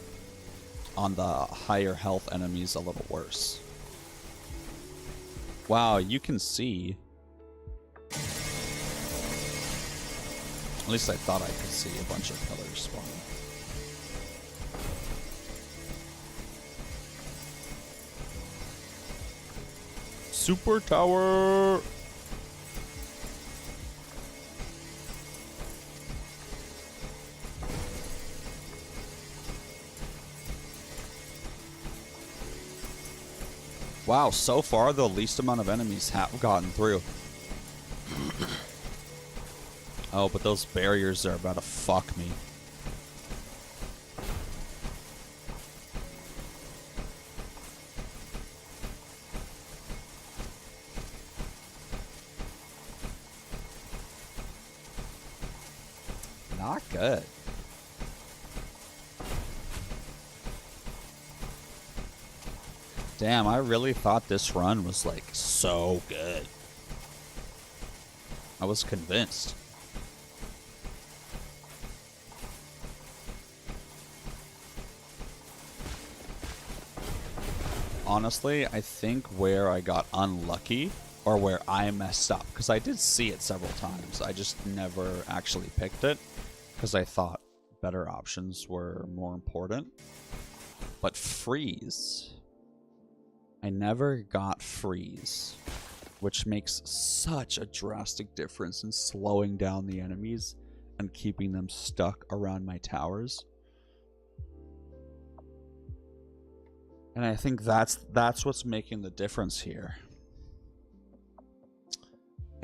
on the higher health enemies a little worse. Wow, you can see. At least I thought I could see a bunch of pillars spawning. Super tower! Wow, so far the least amount of enemies have gotten through. Oh, but those barriers are about to fuck me. Not good. Damn, I really thought this run was like so good. I was convinced. Honestly, I think where I got unlucky, or where I messed up, because I did see it several times, I just never actually picked it, because I thought better options were more important. But freeze. I never got freeze, which makes such a drastic difference in slowing down the enemies and keeping them stuck around my towers. And I think that's what's making the difference here.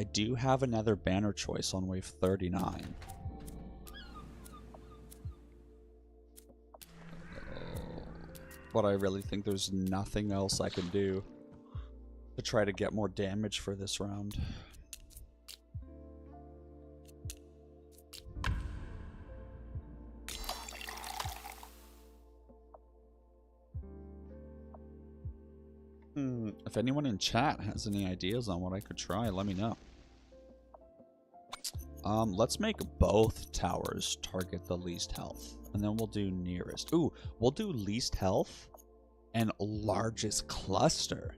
I do have another banner choice on wave 39. But I really think there's nothing else I can do to try to get more damage for this round. If anyone in chat has any ideas on what I could try, let me know. Let's make both towers target the least health. And then we'll do nearest. Ooh, we'll do least health and largest cluster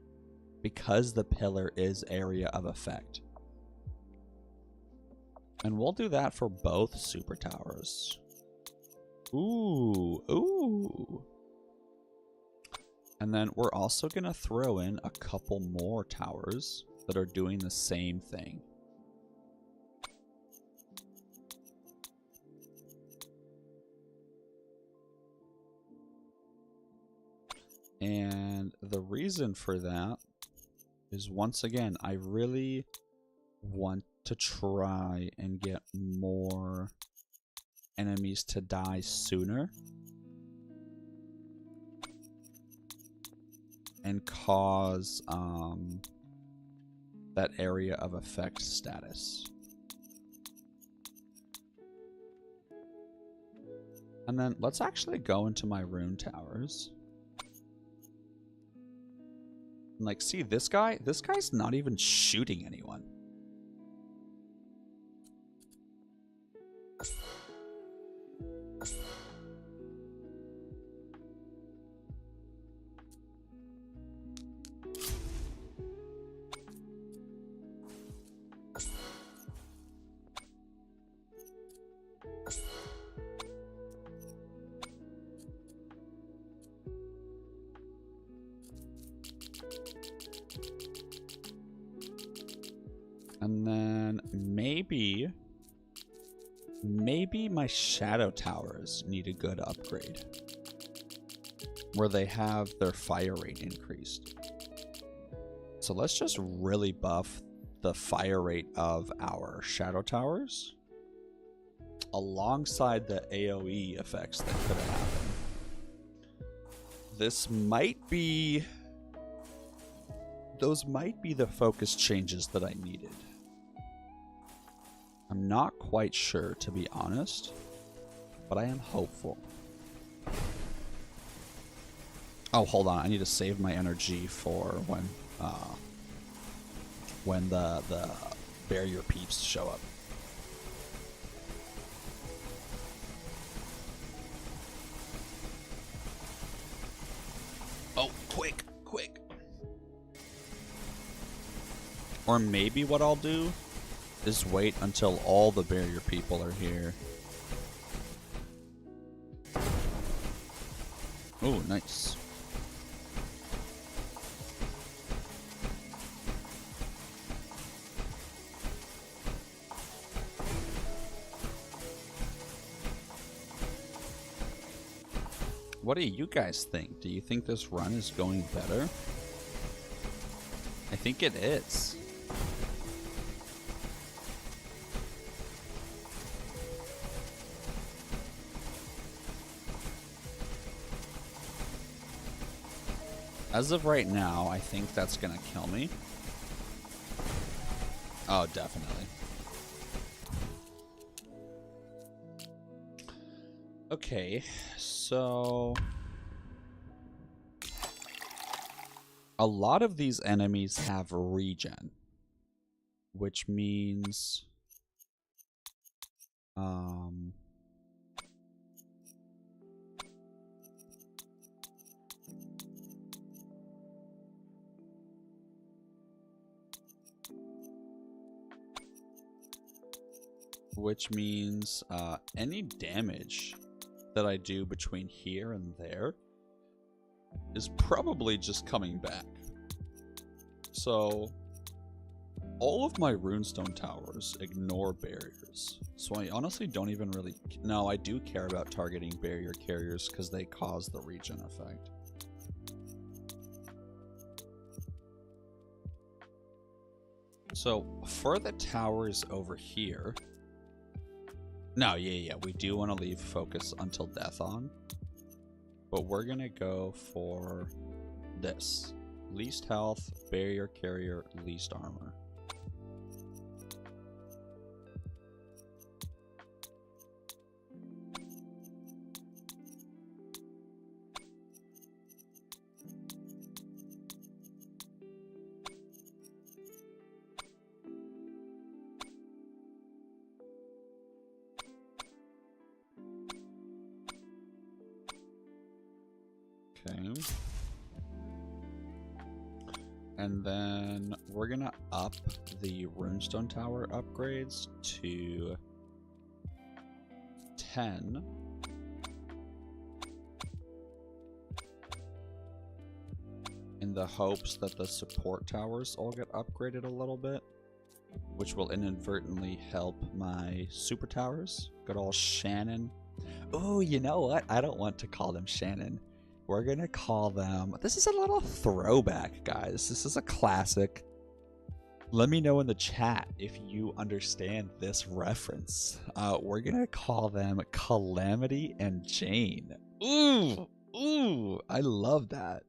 because the pillar is area of effect. And we'll do that for both super towers. Ooh, ooh. And then we're also going to throw in a couple more towers that are doing the same thing. And the reason for that is, once again, I really want to try and get more enemies to die sooner and cause that area of effect status. And then let's actually go into my rune towers. And like, see this guy? This guy's not even shooting anyone. And then maybe my shadow towers need a good upgrade where they have their fire rate increased. So let's just really buff the fire rate of our shadow towers alongside the AoE effects that could have happened. Those might be the focus changes that I needed. I'm not quite sure, to be honest, but I am hopeful. Oh, hold on. I need to save my energy for when the barrier peeps show up. Oh, quick, quick. Or maybe what I'll do is wait until all the barrier people are here. Oh, nice. What do you guys think? Do you think this run is going better? I think it is. As of right now, I think that's gonna kill me. Oh, definitely. Okay, so a lot of these enemies have regen, which means any damage that I do between here and there is probably just coming back. So all of my runestone towers ignore barriers. So I honestly don't even really... No, I do care about targeting barrier carriers because they cause the regen effect. So for the towers over here... No, yeah, we do want to leave focus until death on. But we're going to go for this. Least health, barrier carrier, least armor. Okay. And then we're gonna up the runestone tower upgrades to 10. In the hopes that the support towers all get upgraded a little bit, which will inadvertently help my super towers. Good old Shannon. Oh, you know what? I don't want to call them Shannon. We're gonna call them... This is a little throwback, guys. This is a classic. Let me know in the chat if you understand this reference. We're gonna call them Calamity and Jane. Ooh! Ooh! I love that.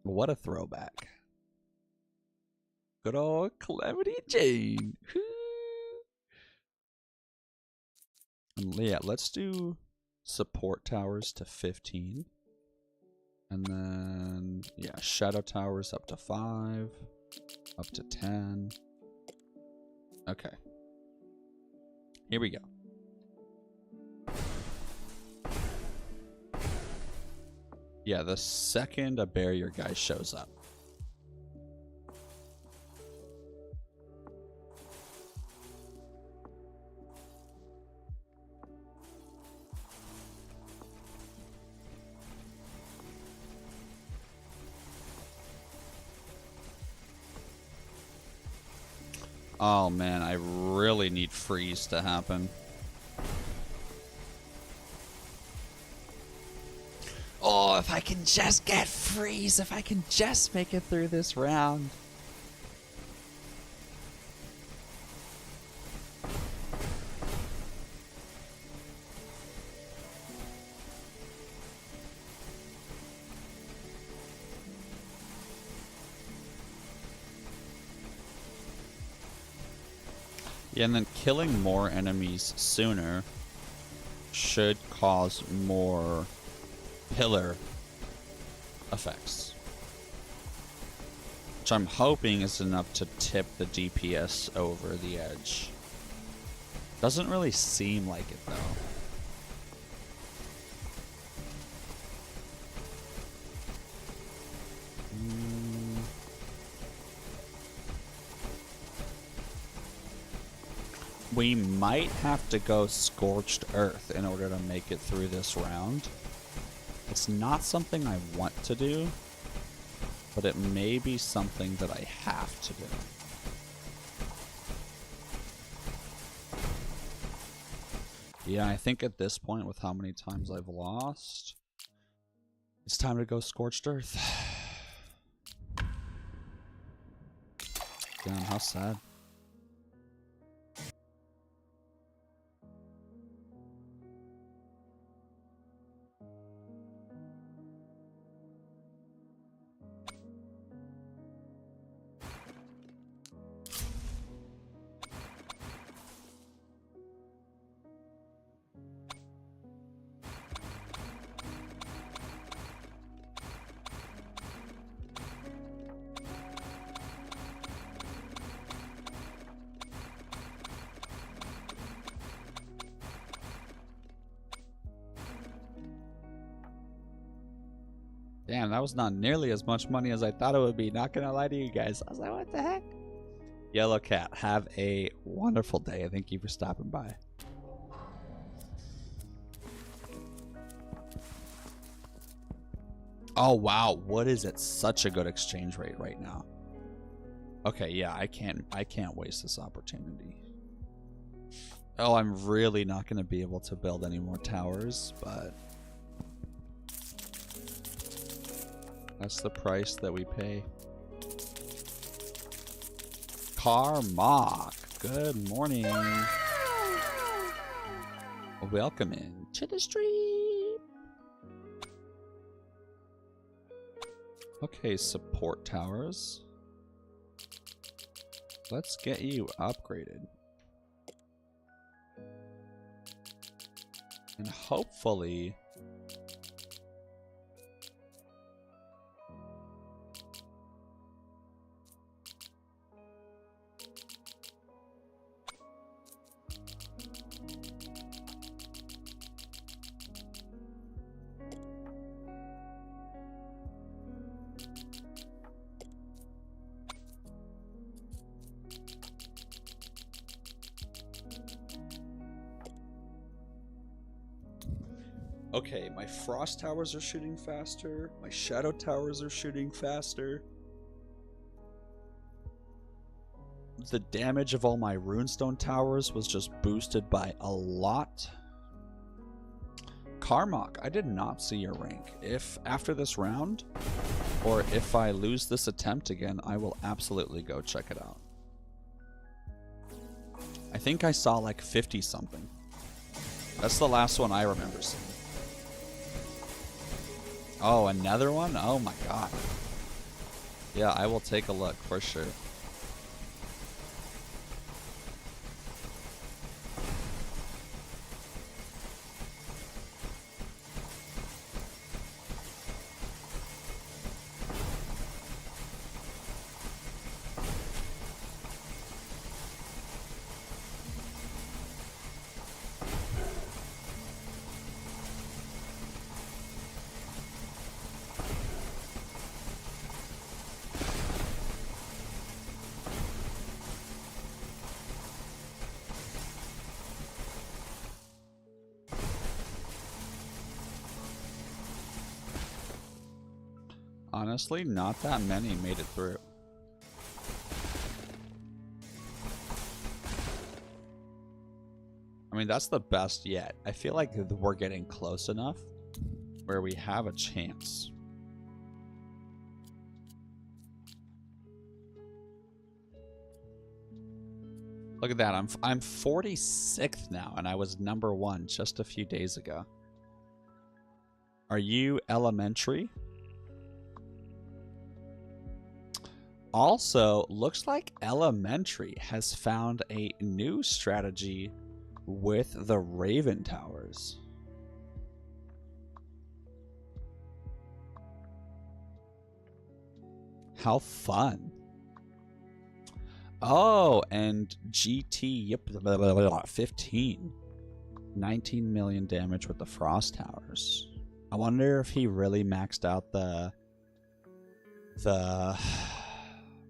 What a throwback. Good old Calamity Jane. And yeah, let's do support towers to 15. And then, yeah, shadow towers up to 5. Up to 10. Okay. Here we go. Yeah, the second a barrier guy shows up. Oh man, I really need freeze to happen. Oh, if I can just get freeze, if I can just make it through this round. Yeah, and then killing more enemies sooner should cause more pillar effects, which I'm hoping is enough to tip the DPS over the edge. Doesn't really seem like it though. We might have to go Scorched Earth in order to make it through this round. It's not something I want to do, but it may be something that I have to do. Yeah, I think at this point, with how many times I've lost, it's time to go Scorched Earth. Damn, how sad. Damn, that was not nearly as much money as I thought it would be. Not gonna lie to you guys. I was like, what the heck? Yellow Cat, have a wonderful day. Thank you for stopping by. Oh, wow. What is it? Such a good exchange rate right now. Okay, yeah, I can't waste this opportunity. Oh, I'm really not gonna be able to build any more towers, but that's the price that we pay. Carmack, good morning. Welcome in to the stream. Okay, support towers. Let's get you upgraded. And hopefully Okay, my frost towers are shooting faster. My shadow towers are shooting faster. The damage of all my runestone towers was just boosted by a lot. Karmok, I did not see your rank. If after this round, or if I lose this attempt again, I will absolutely go check it out. I think I saw like 50 something. That's the last one I remember seeing. Oh, another one? Oh my god. Yeah, I will take a look for sure. Honestly, not that many made it through. I mean, that's the best yet. I feel like we're getting close enough where we have a chance. Look at that. I'm 46th now, and I was #1 just a few days ago. Are you elementary? Also, looks like Elementary has found a new strategy with the Raven Towers. How fun. Oh, and GT, yep, 15. 19 million damage with the Frost Towers. I wonder if he really maxed out the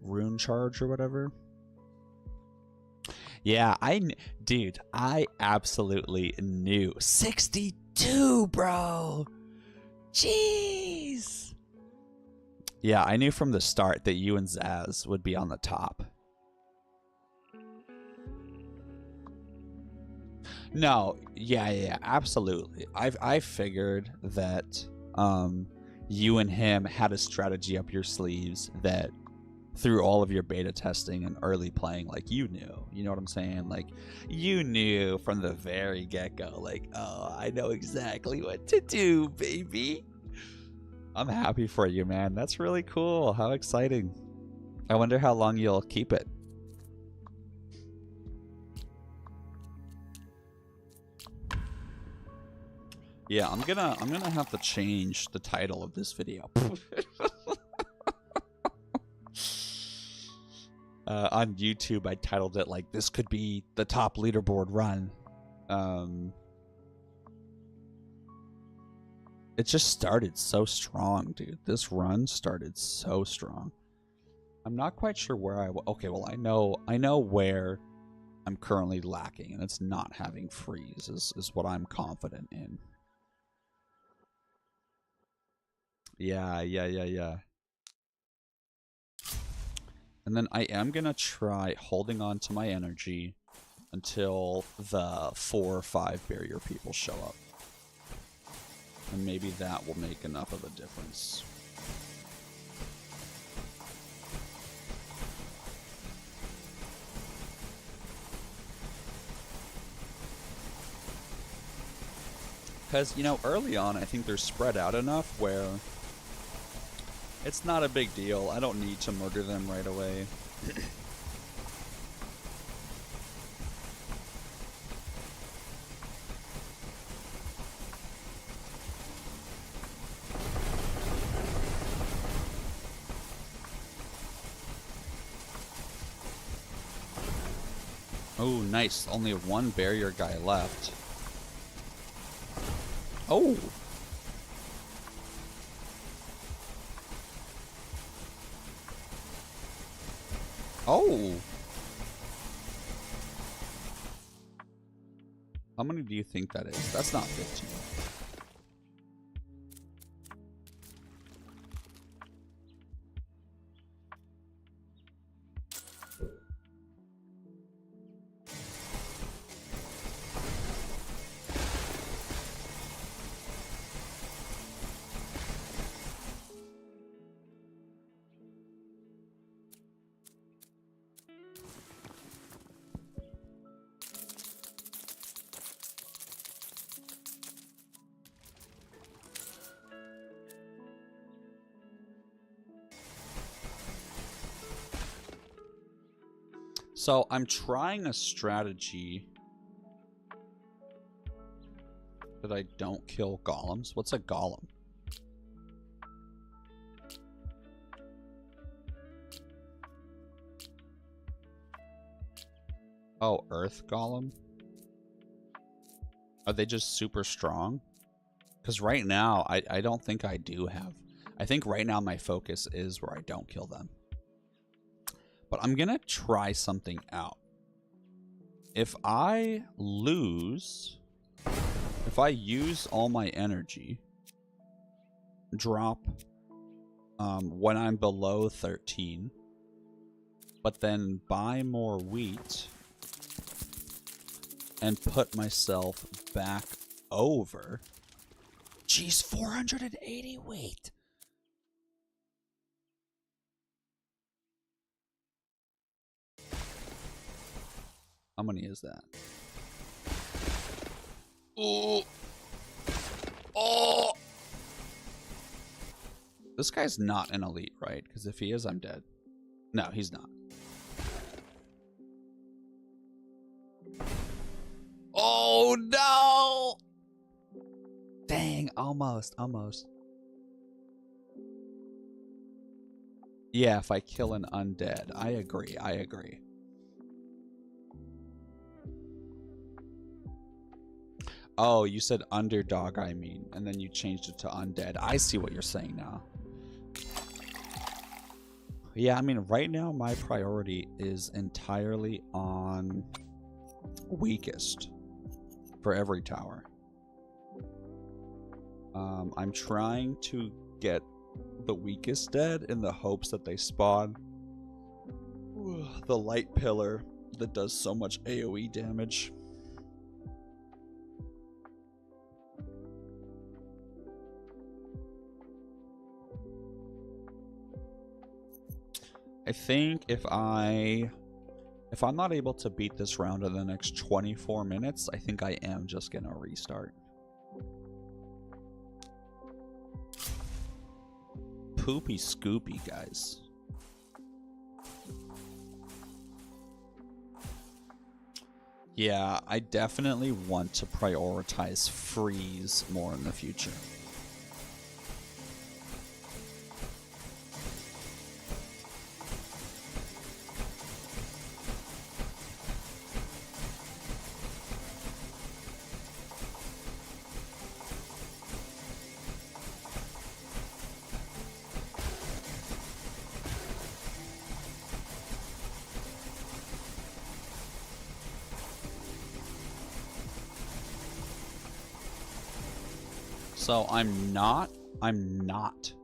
rune charge or whatever. Yeah, dude, I absolutely knew. 62, bro. Jeez. Yeah, I knew from the start that you and Zaz would be on the top. No, yeah, absolutely. I figured that you and him had a strategy up your sleeves that through all of your beta testing and early playing, like, you know what I'm saying? Like, you knew from the very get-go, like, oh, I know exactly what to do, baby. I'm happy for you, man. That's really cool. How exciting. I wonder how long you'll keep it. Yeah, I'm gonna have to change the title of this video. On YouTube, I titled it like, this could be the top leaderboard run. It just started so strong, dude. This run started so strong. I'm not quite sure where okay, well, I know where I'm currently lacking, and it's not having freeze is what I'm confident in. Yeah. And then I am going to try holding on to my energy until the 4 or 5 barrier people show up. And maybe that will make enough of a difference. Because, you know, early on, I think they're spread out enough where it's not a big deal. I don't need to murder them right away. Oh, nice. Only one barrier guy left. Oh! Oh! How many do you think that is? That's not 15. So I'm trying a strategy that I don't kill golems. What's a golem? Oh, earth golem? Are they just super strong? Because right now, I don't think I do have. I think right now my focus is where I don't kill them. But I'm going to try something out. If I lose, if I use all my energy, drop when I'm below 13, but then buy more wheat and put myself back over. Jeez, 480 wheat. How many is that? Oh. Oh. This guy's not an elite, right? Because if he is, I'm dead. No, he's not. Oh, no! Dang, almost. Yeah, if I kill an undead. I agree. Oh, you said underdog, I mean, and then you changed it to undead. I see what you're saying now. Yeah, I mean, right now my priority is entirely on weakest for every tower. I'm trying to get the weakest dead in the hopes that they spawn the light pillar that does so much AoE damage. I think if I'm not able to beat this round in the next 24 minutes, I think I am just gonna restart. Poopy scoopy, guys. Yeah, I definitely want to prioritize freeze more in the future. So I'm not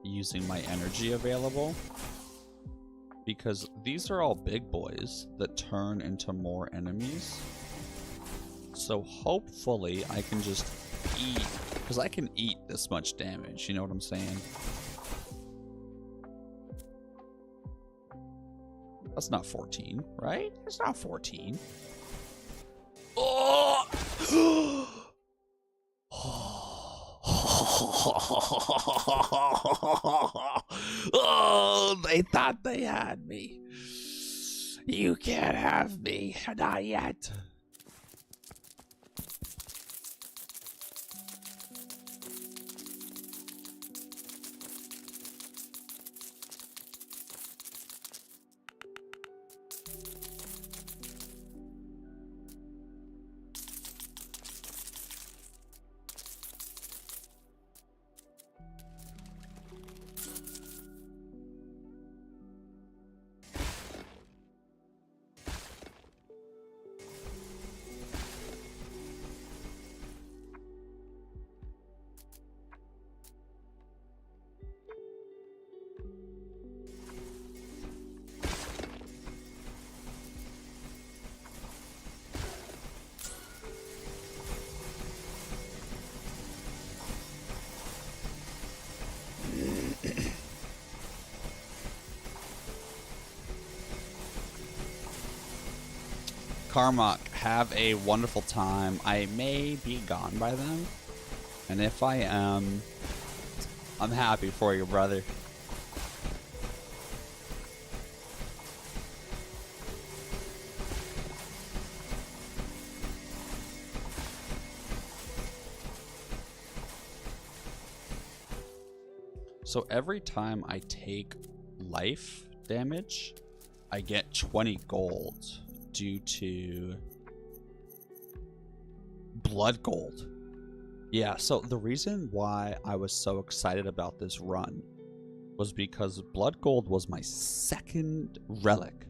using my energy available because these are all big boys that turn into more enemies. So hopefully I can just eat, because I can eat this much damage, you know what I'm saying? That's not 14, right? It's not 14. Oh! Oh, they thought they had me. You can't have me. Not yet. Carmack, have a wonderful time. I may be gone by then, and if I am, I'm happy for you, brother. So every time I take life damage, I get 20 gold due to blood gold. Yeah, so the reason why I was so excited about this run was because blood gold was my second relic.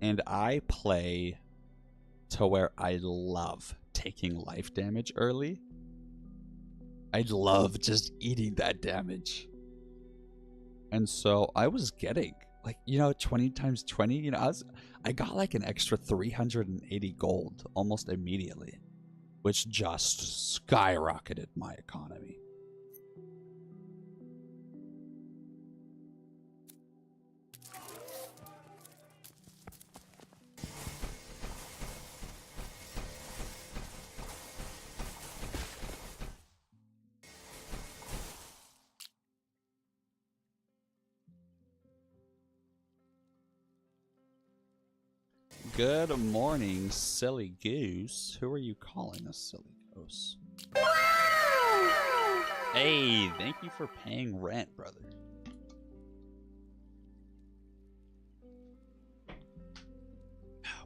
And I play to where I love taking life damage early. I love just eating that damage. And so I was getting, like, you know, 20 times 20, you know, I got like an extra 380 gold almost immediately, which just skyrocketed my economy. Good morning, silly goose. Who are you calling a silly goose? Hey, thank you for paying rent, brother.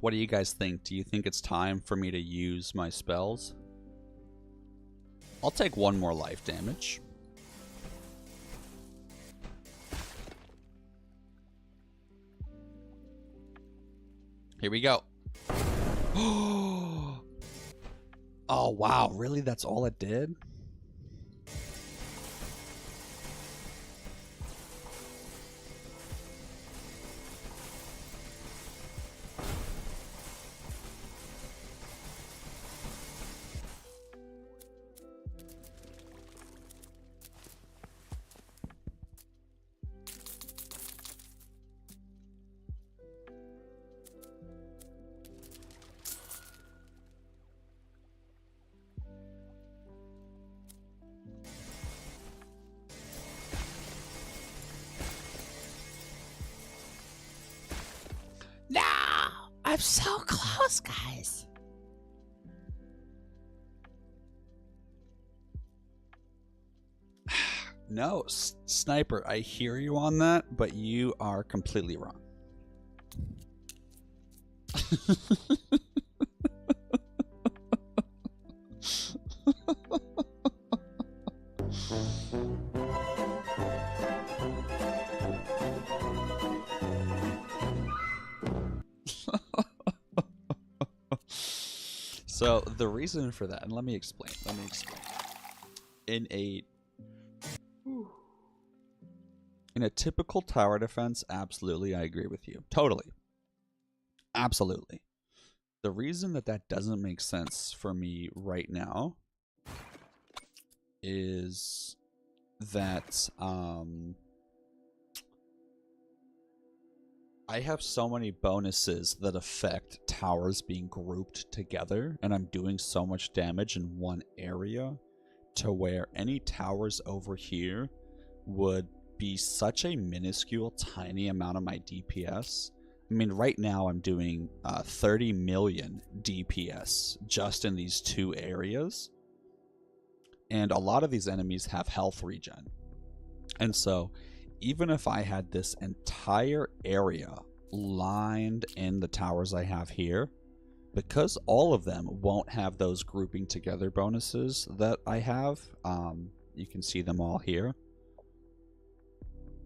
What do you guys think? Do you think it's time for me to use my spells? I'll take one more life damage. Here we go. Oh, wow. Really? That's all it did? No! I'm so close, guys. No, Sniper, I hear you on that, but you are completely wrong. So the reason for that, and let me explain. In a typical tower defense, absolutely, I agree with you. Totally. Absolutely. The reason that that doesn't make sense for me right now is that I have so many bonuses that affect towers being grouped together, and I'm doing so much damage in one area to where any towers over here would be such a minuscule, tiny amount of my DPS. I mean, right now I'm doing 30 million DPS just in these two areas. And a lot of these enemies have health regen. And so even if I had this entire area lined in the towers I have here, because all of them won't have those grouping together bonuses that I have, you can see them all here,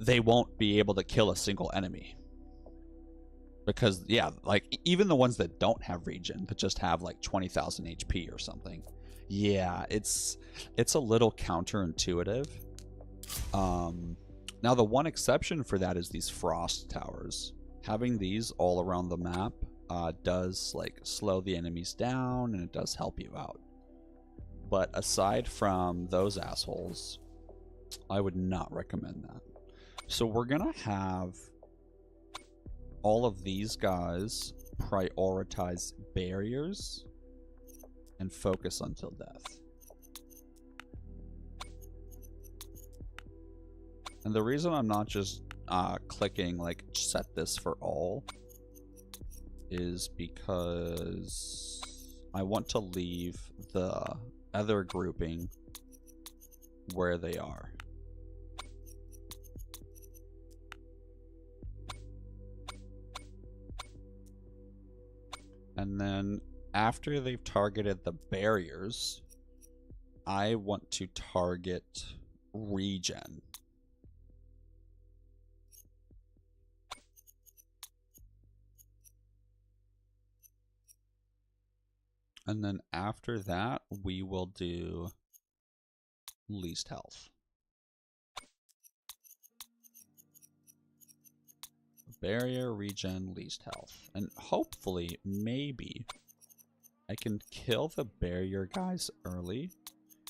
they won't be able to kill a single enemy. Because, yeah, like, even the ones that don't have regen, that just have, like, 20,000 HP or something, yeah, it's a little counterintuitive. Now, the one exception for that is these frost towers. Having these all around the map does, like, slow the enemies down, and it does help you out. But aside from those assholes, I would not recommend that. So we're gonna have all of these guys prioritize barriers and focus until death. And the reason I'm not just clicking like set this for all is because I want to leave the other grouping where they are. And then after they've targeted the barriers, I want to target regen. And then after that, we will do least health. Barrier, regen, least health. And hopefully, maybe, I can kill the barrier guys early.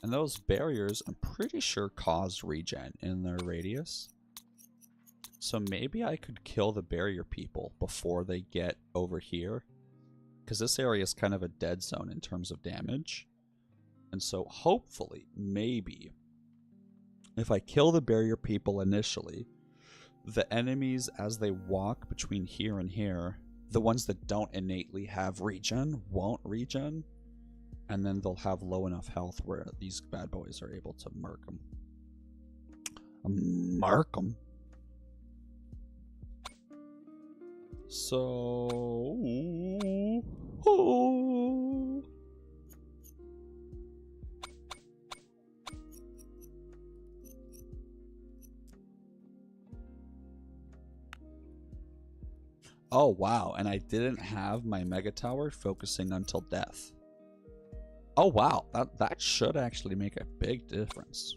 And those barriers, I'm pretty sure, cause regen in their radius. So maybe I could kill the barrier people before they get over here. Because this area is kind of a dead zone in terms of damage. And so hopefully, maybe, if I kill the barrier people initially, the enemies as they walk between here and here, the ones that don't innately have regen won't regen. And then they'll have low enough health where these bad boys are able to murk them. Mark them. So... Oh, wow. And I didn't have my Mega Tower focusing until death. Oh, wow. That should actually make a big difference.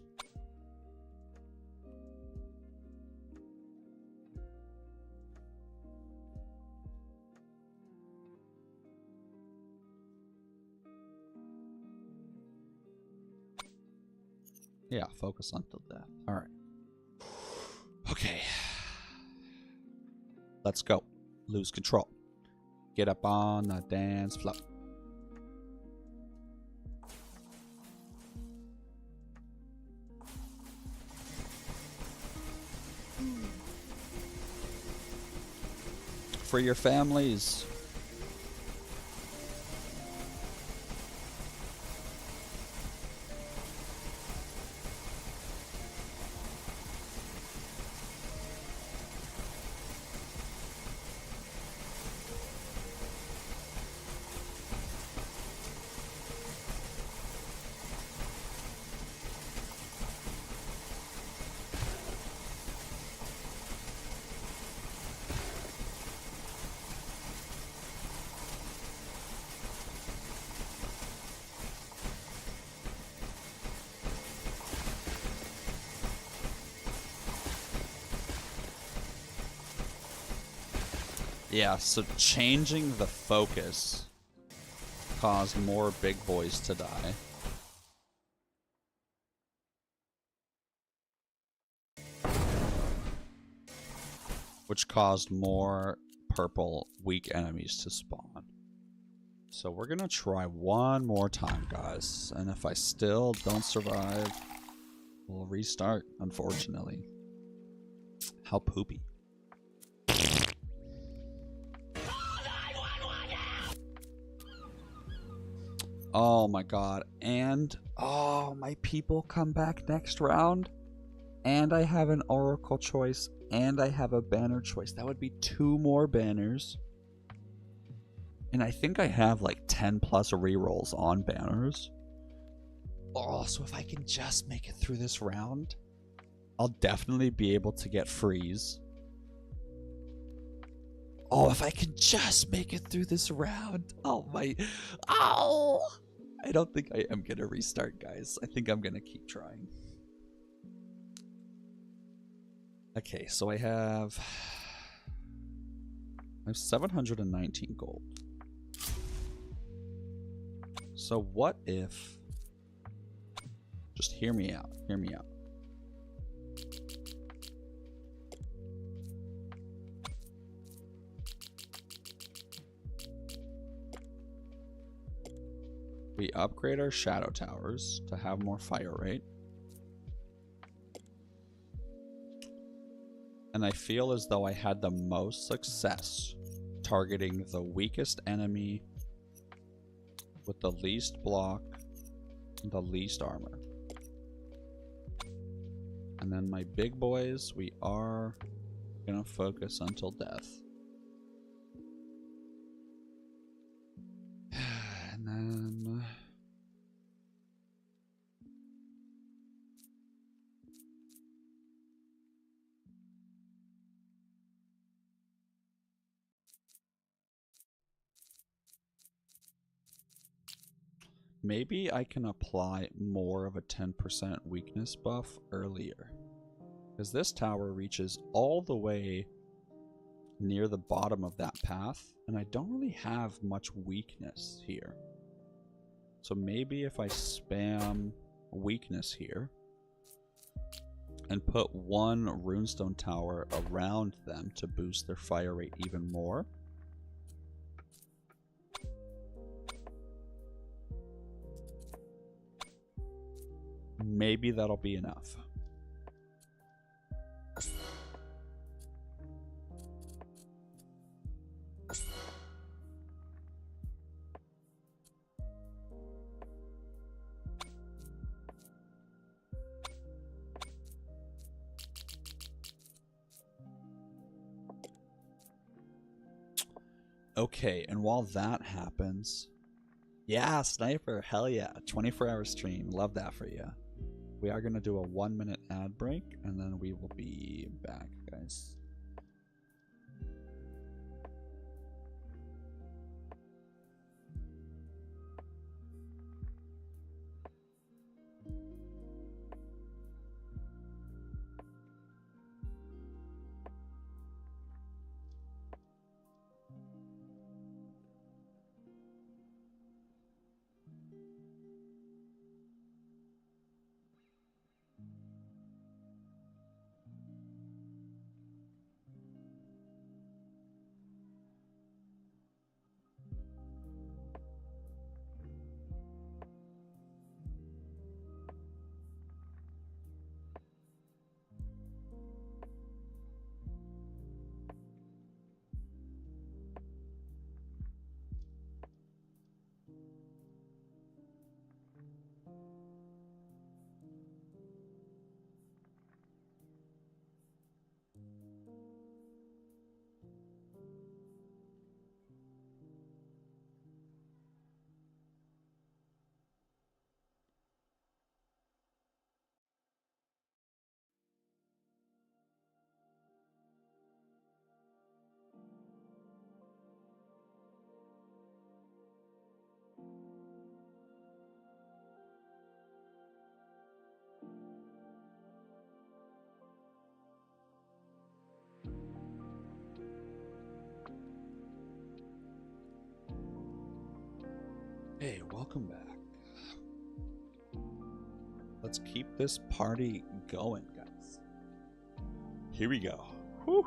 Yeah, focus until death. All right. Okay. Let's go. Lose control. Get up on the dance floor. For your families. Yeah, so changing the focus caused more big boys to die. Which caused more purple weak enemies to spawn. So we're gonna try one more time, guys. And if I still don't survive, we'll restart, unfortunately. How poopy. Oh my god. And, oh, my people come back next round. And I have an Oracle choice. And I have a banner choice. That would be 2 more banners. And I think I have like 10 plus rerolls on banners. Oh, so if I can just make it through this round, I'll definitely be able to get freeze. Oh, if I can just make it through this round. Oh my. Oh! I don't think I am going to restart, guys. I think I'm going to keep trying. Okay, so I have 719 gold. So what if... Just hear me out. Hear me out. We upgrade our shadow towers to have more fire rate. And I feel as though I had the most success targeting the weakest enemy with the least block and the least armor. And then my big boys, we are gonna focus until death. maybe I can apply more of a 10% weakness buff earlier. Because this tower reaches all the way near the bottom of that path, and I don't really have much weakness here. So maybe if I spam weakness here and put one runestone tower around them to boost their fire rate even more. Maybe that'll be enough. Okay, and while that happens, yeah, sniper, hell yeah, 24-hour stream, love that for you. We are going to do a 1-minute ad break, and then we will be back, guys. Hey, welcome back. Let's keep this party going, guys. Here we go. Whew.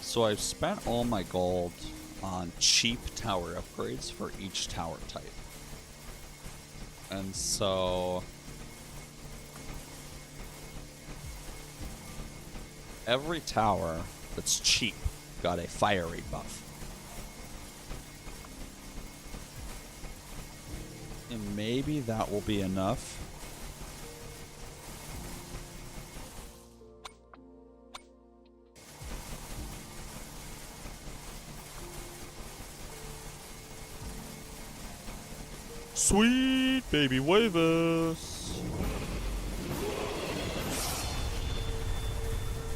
So I've spent all my gold on cheap tower upgrades for each tower type. And so every tower that's cheap got a fire rate buff. And maybe that will be enough. Sweet baby waivers.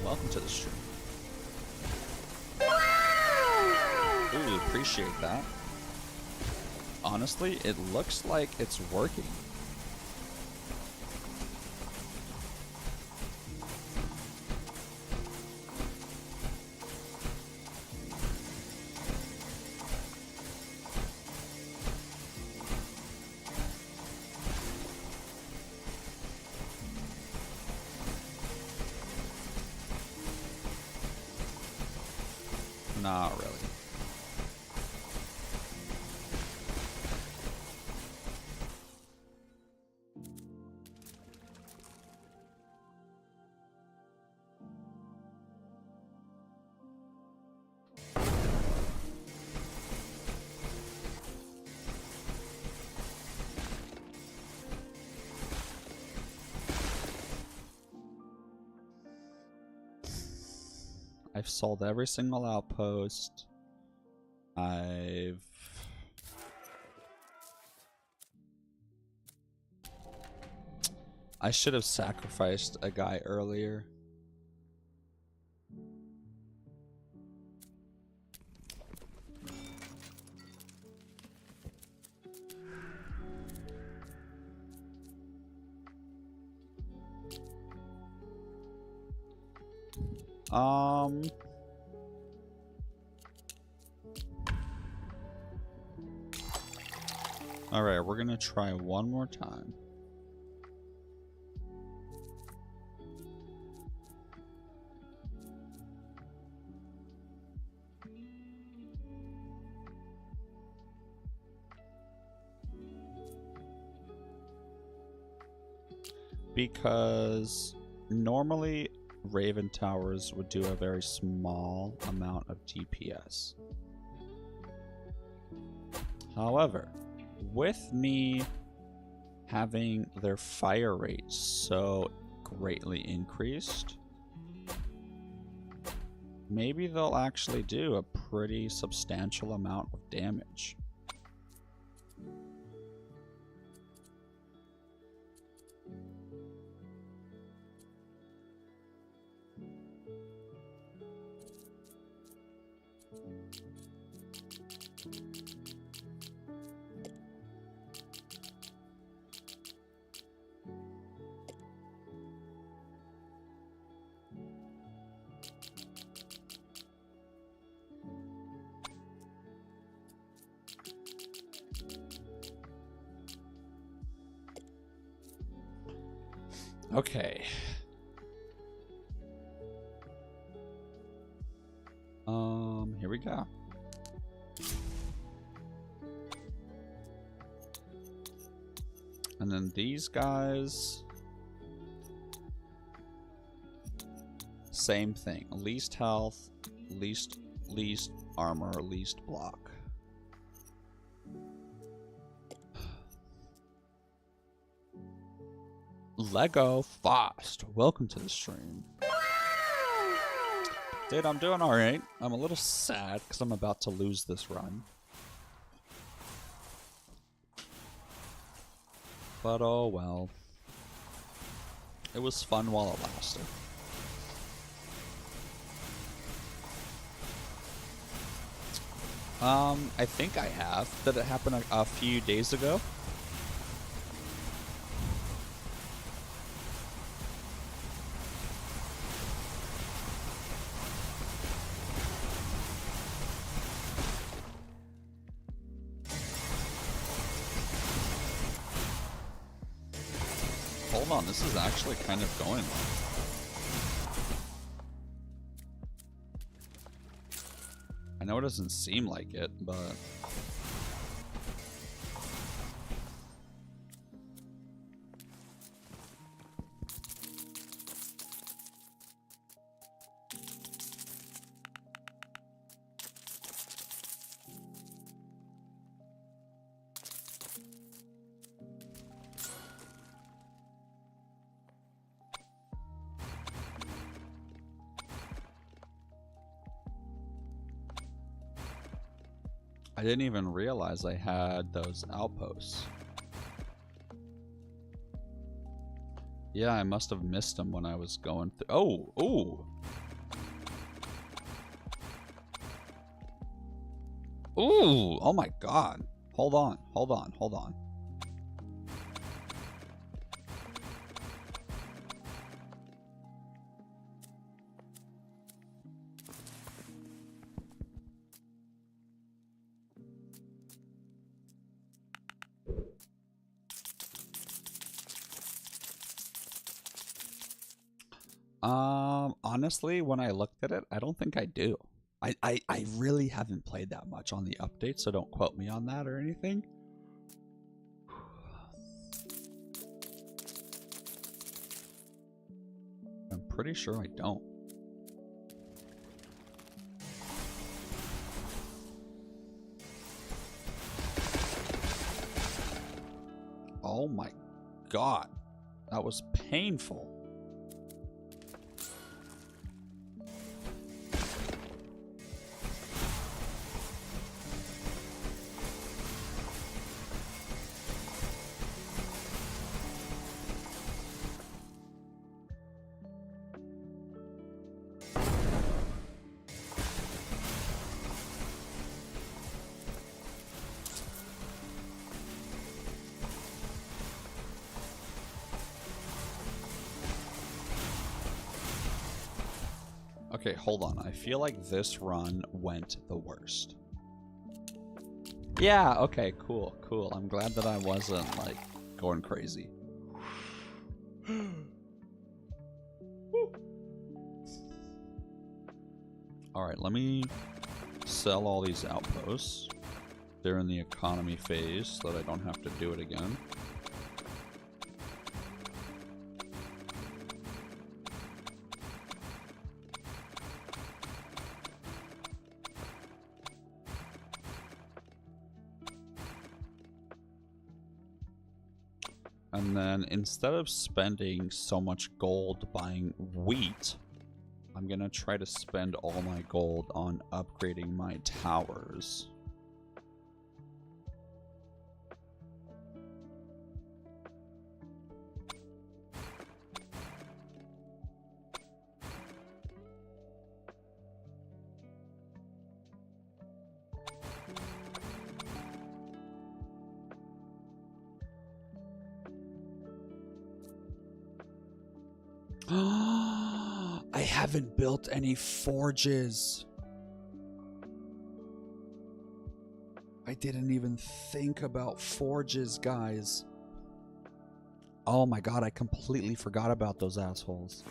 Welcome to the stream. Ooh, appreciate that. Honestly, it looks like it's working. Not really. I've sold every single outpost. I've I should have sacrificed a guy earlier. Alright, we're gonna try one more time. Because normally Raven Towers would do a very small amount of DPS. However, with me having their fire rate so greatly increased, maybe they'll actually do a pretty substantial amount of damage. Okay. Here we go. And then these guys, same thing. Least health, least armor, least block. Lego Fast, welcome to the stream. Dude, I'm doing alright. I'm a little sad because I'm about to lose this run. But oh well. It was fun while it lasted. I think I have. Did it happen a few days ago? Hold on, this is actually kind of going well. I know it doesn't seem like it, but... I didn't even realize I had those outposts. Yeah, I must have missed them when I was going through. Oh, ooh. Ooh, oh my god. Hold on, hold on, hold on. Honestly, when I looked at it, I don't think I do. I really haven't played that much on the update, so don't quote me on that or anything. I'm pretty sure I don't. Oh my god. That was painful. Okay, hold on. I feel like this run went the worst. Yeah, okay, cool, cool. I'm glad that I wasn't, like, going crazy. Alright, let me sell all these outposts. They're in the economy phase, so that I don't have to do it again. And then instead of spending so much gold buying wheat, I'm gonna try to spend all my gold on upgrading my towers. I haven't built any forges. I didn't even think about forges, guys. Oh my god, I completely forgot about those assholes.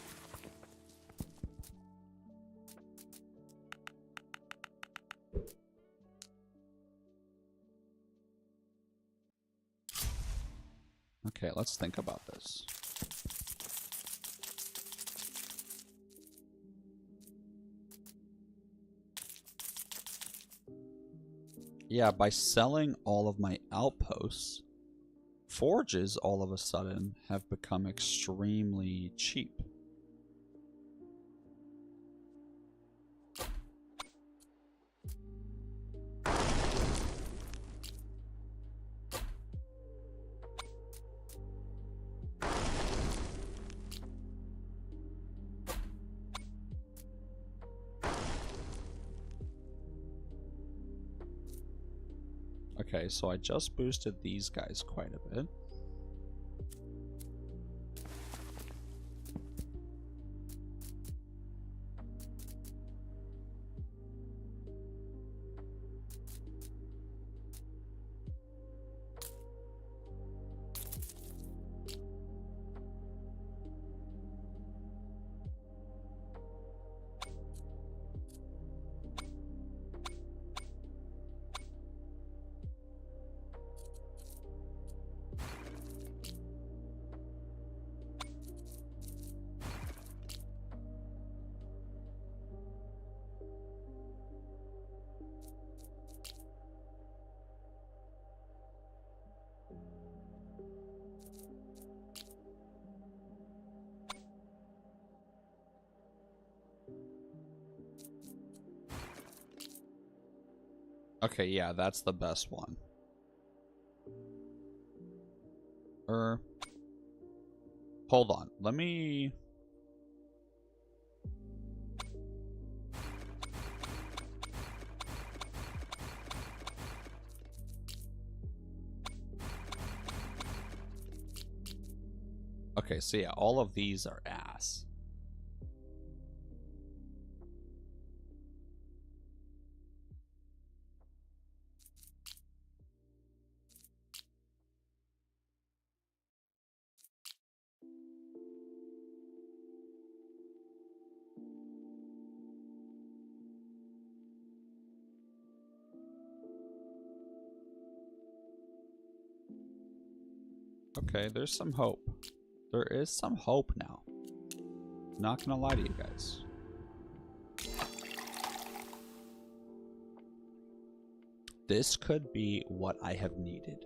Okay, let's think about this. Yeah, by selling all of my outposts, forges all of a sudden have become extremely cheap. Okay, so I just boosted these guys quite a bit. Okay, yeah, that's the best one. Hold on. Let me... Okay, so yeah, all of these are ass. Okay, there's some hope. There is some hope now. Not gonna lie to you guys. This could be what I have needed.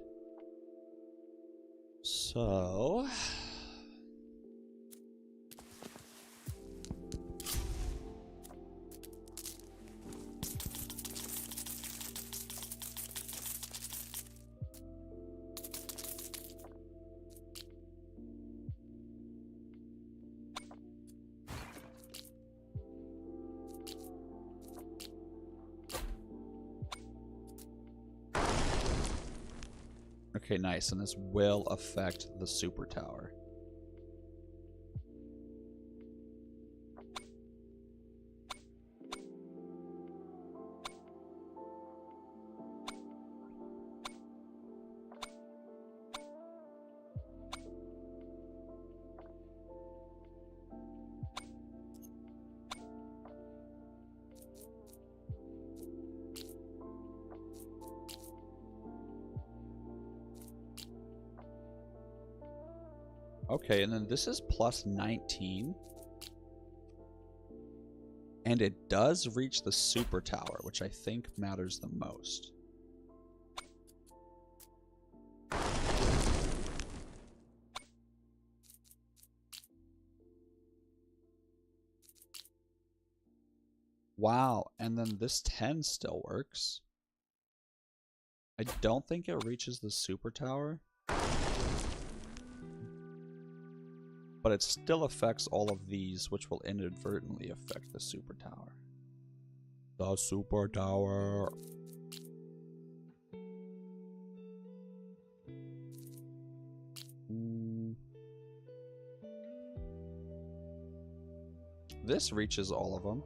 So... Okay, nice, and this will affect the super tower. Okay, and then this is plus 19. And it does reach the super tower, which I think matters the most. Wow, and then this 10 still works. I don't think it reaches the super tower. But it still affects all of these, which will inadvertently affect the super tower. The super tower. This reaches all of them.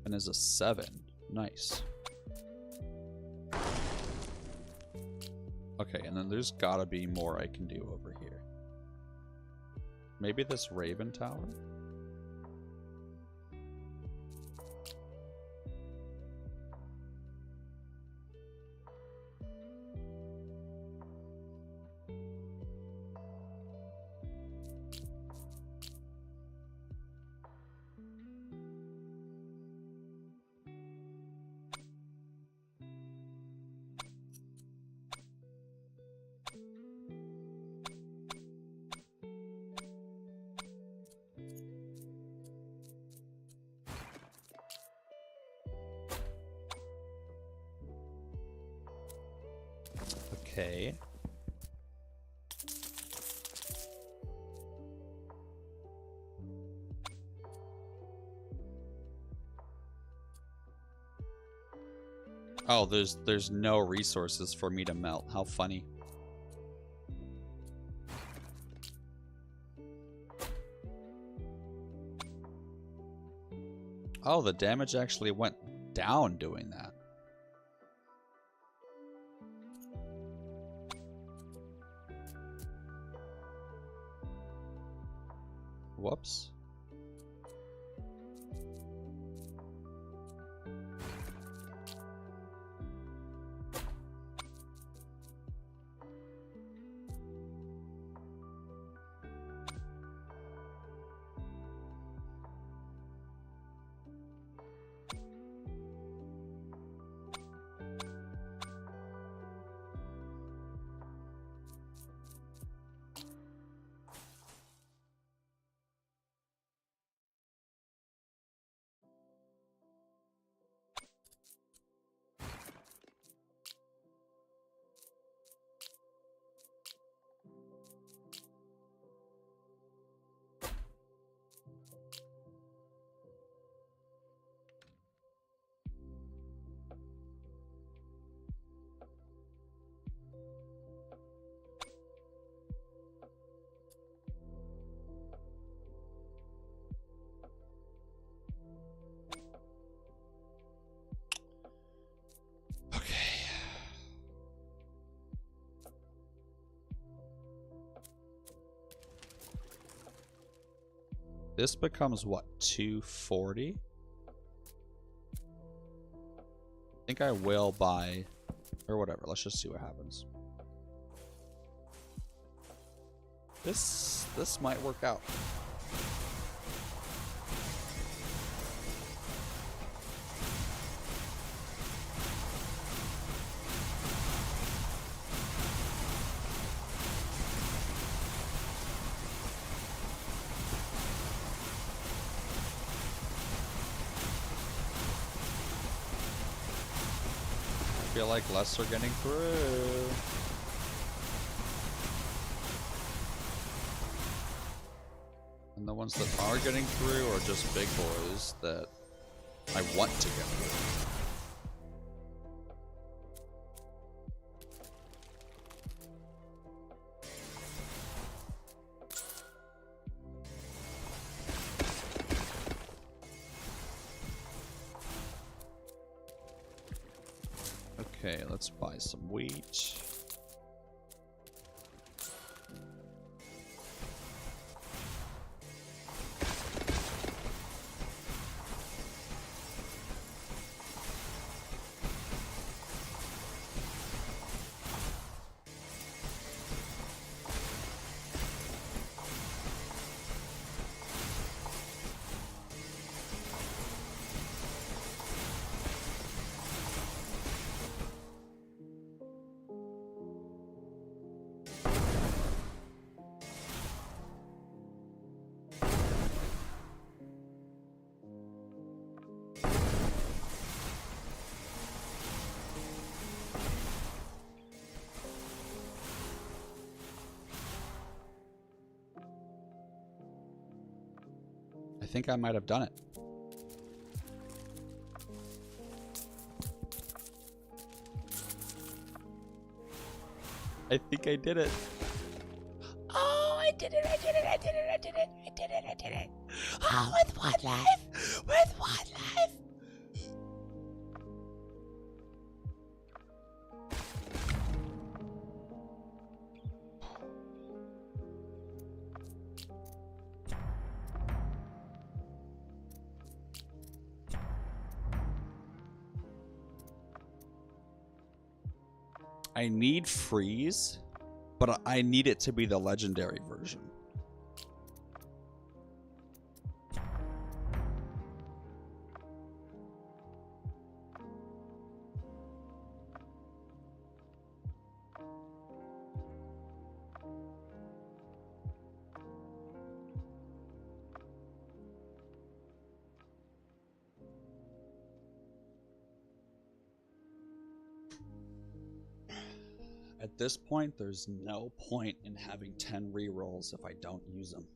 And is a 7. Nice. Okay, and then there's gotta be more I can do over here. Maybe this Raven Tower? Okay. Oh, there's no resources for me to melt. How funny. Oh, the damage actually went down doing that. Whoops. This becomes what, 240? I think I will buy, or whatever. Let's just see what happens. This might work out. I feel like less are getting through. And the ones that are getting through are just big boys that I want to get through. Okay, let's buy some wheat. think I might have done it. I think I did it. Oh, I did it, I did it, I did it, I did it, I did it, I did it. Oh, with one life, with one life. I need freeze, but I need it to be the legendary version. At this point, there's no point in having 10 rerolls if I don't use them.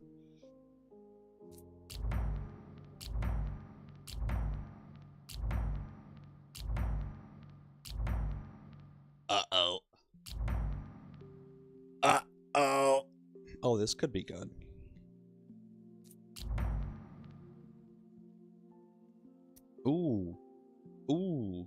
Uh-oh. Uh-oh. Oh, this could be good. Ooh. Ooh.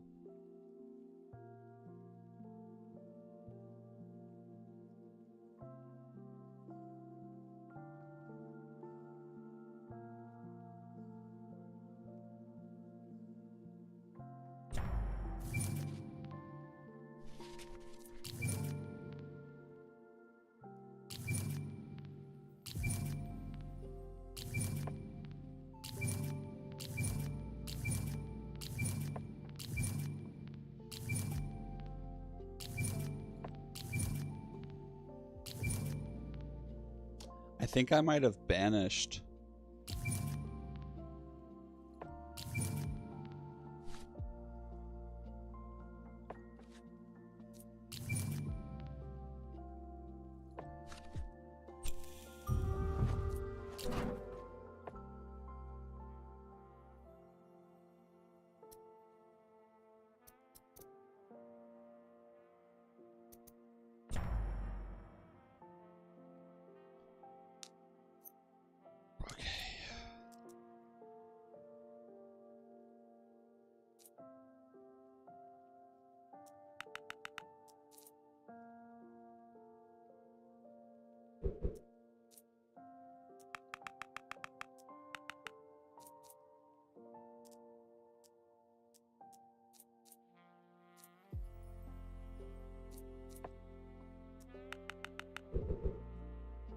I think I might have banished.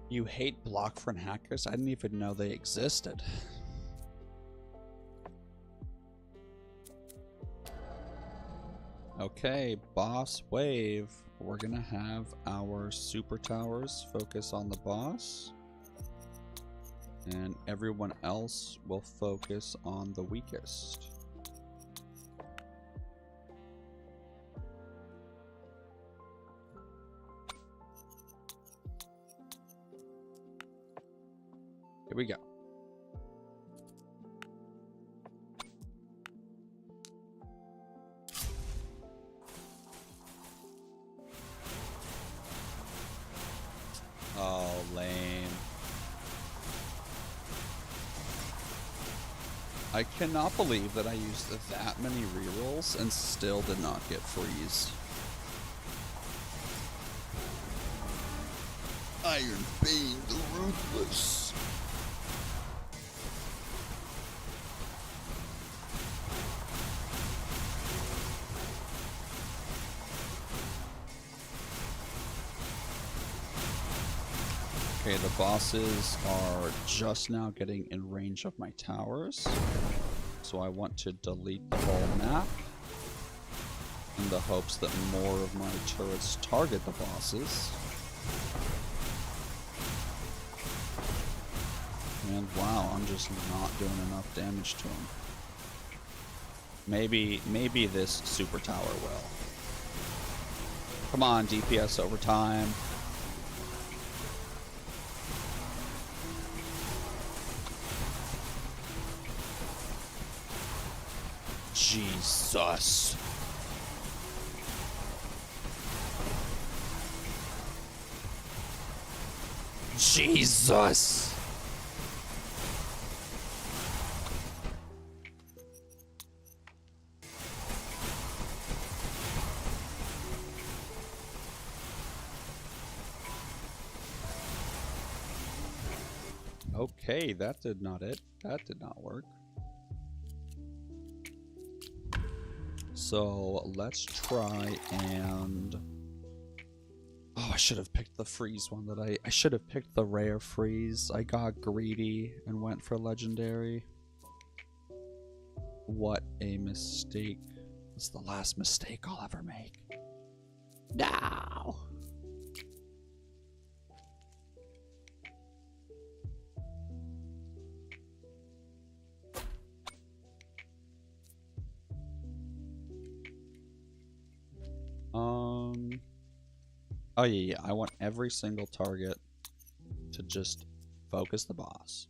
You hate block front hackers? I didn't even know they existed. Okay, boss wave. We're gonna have our super towers focus on the boss, and everyone else will focus on the weakest. Here we go. Oh, lame. I cannot believe that I used that many rerolls and still did not get freeze. Iron Bane the Ruthless. Okay, the bosses are just now getting in range of my towers, so I want to delete the whole map in the hopes that more of my turrets target the bosses. And wow, I'm just not doing enough damage to them. Maybe this super tower will. Come on, DPS over time. Jesus. Jesus. Okay, that did not work. So let's try and... Oh, I should have picked the freeze one that I should have picked the rare freeze. I got greedy and went for legendary. What a mistake. It's the last mistake I'll ever make. No! Oh yeah, I want every single target to just focus the boss.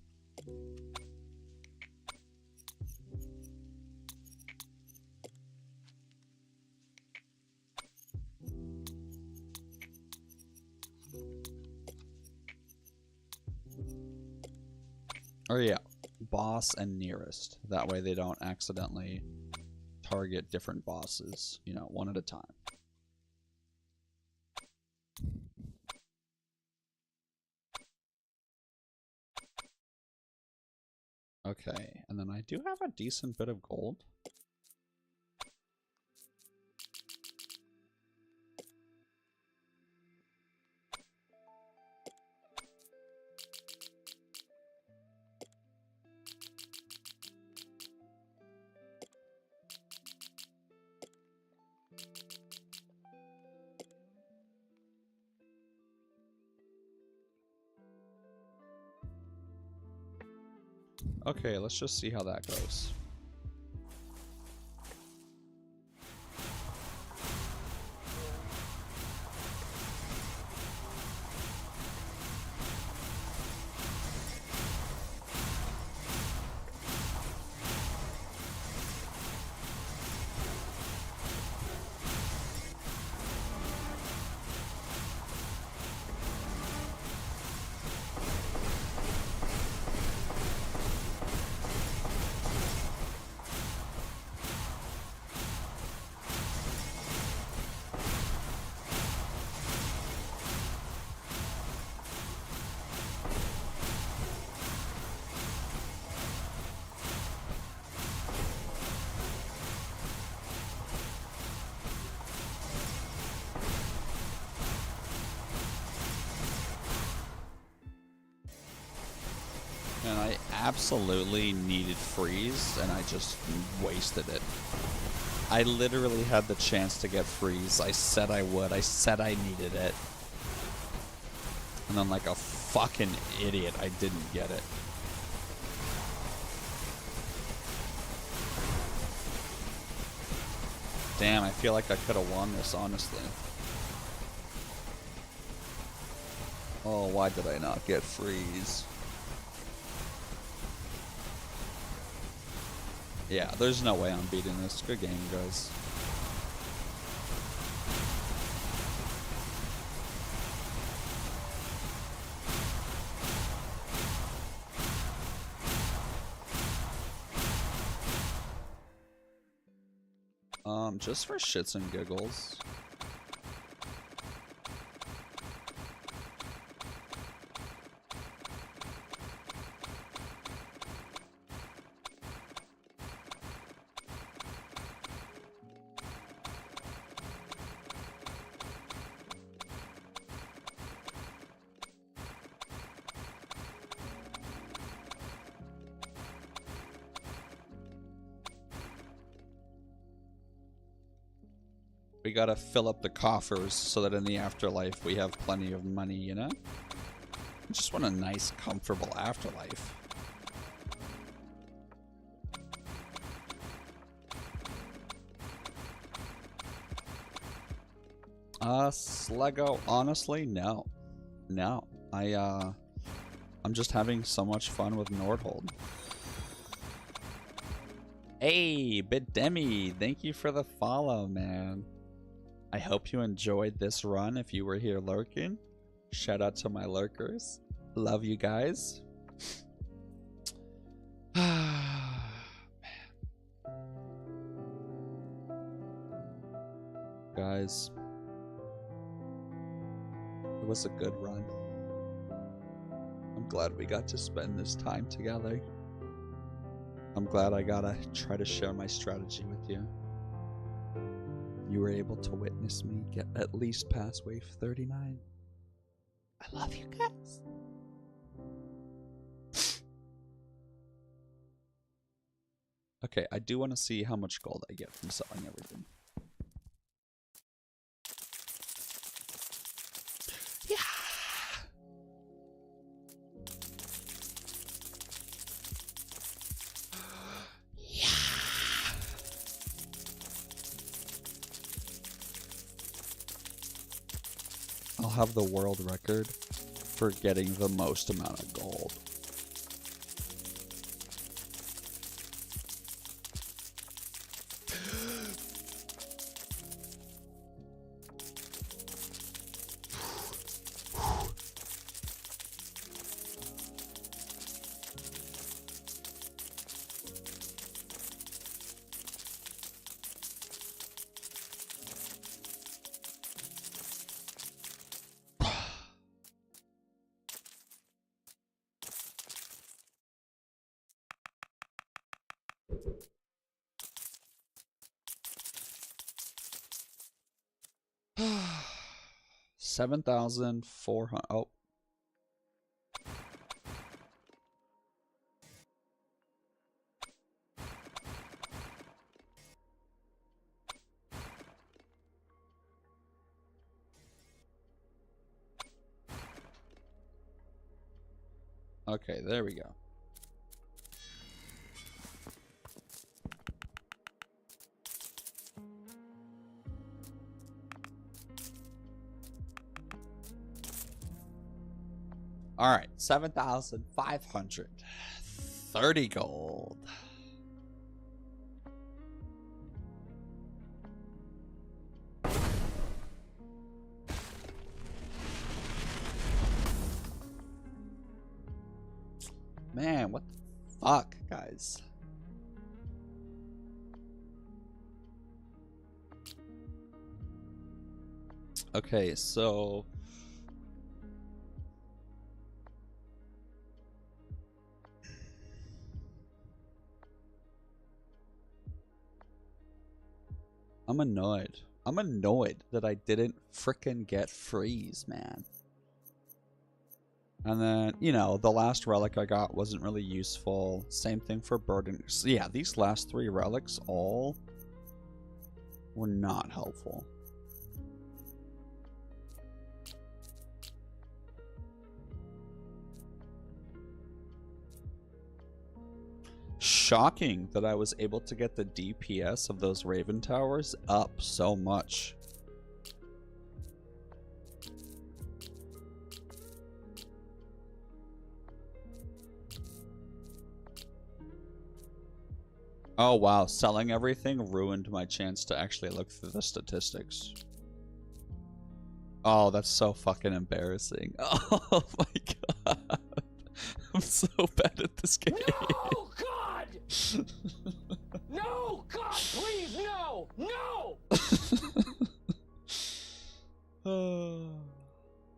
Or yeah, boss and nearest. That way they don't accidentally target different bosses, you know, one at a time. Okay, and then I do have a decent bit of gold. Okay, let's just see how that goes. And I absolutely needed freeze, and I just wasted it. I literally had the chance to get freeze. I said I would. I said I needed it. And then like a fucking idiot, I didn't get it. Damn, I feel like I could have won this, honestly. Oh, why did I not get freeze? Yeah, there's no way I'm beating this. Good game, guys. Just for shits and giggles. We gotta fill up the coffers so that in the afterlife we have plenty of money, you know? I just want a nice, comfortable afterlife. Slego, honestly, no. No. I'm just having so much fun with Nordhold. Hey, Bidemi, thank you for the follow, man. I hope you enjoyed this run if you were here lurking. Shout out to my lurkers. Love you guys. Guys, it was a good run. I'm glad we got to spend this time together. I'm glad I got to try to share my strategy with you. You were able to witness me get at least past wave 39. I love you guys. Okay, I do want to see how much gold I get from selling everything. Yeah. Yeah. I'll have the world record for getting the most amount of gold. $7,400. Oh. Okay, there we go. All right, 7,530 gold. Man, what the fuck, guys? Okay, so I'm annoyed. I'm annoyed that I didn't frickin' get freeze, man. And then, you know, the last relic I got wasn't really useful. Same thing for burden. So yeah, these last 3 relics all were not helpful. Shocking that I was able to get the DPS of those Raven Towers up so much. Oh wow, selling everything ruined my chance to actually look through the statistics. Oh, that's so fucking embarrassing. Oh my god. I'm so bad at this game. No, God! No, God, please, no! No!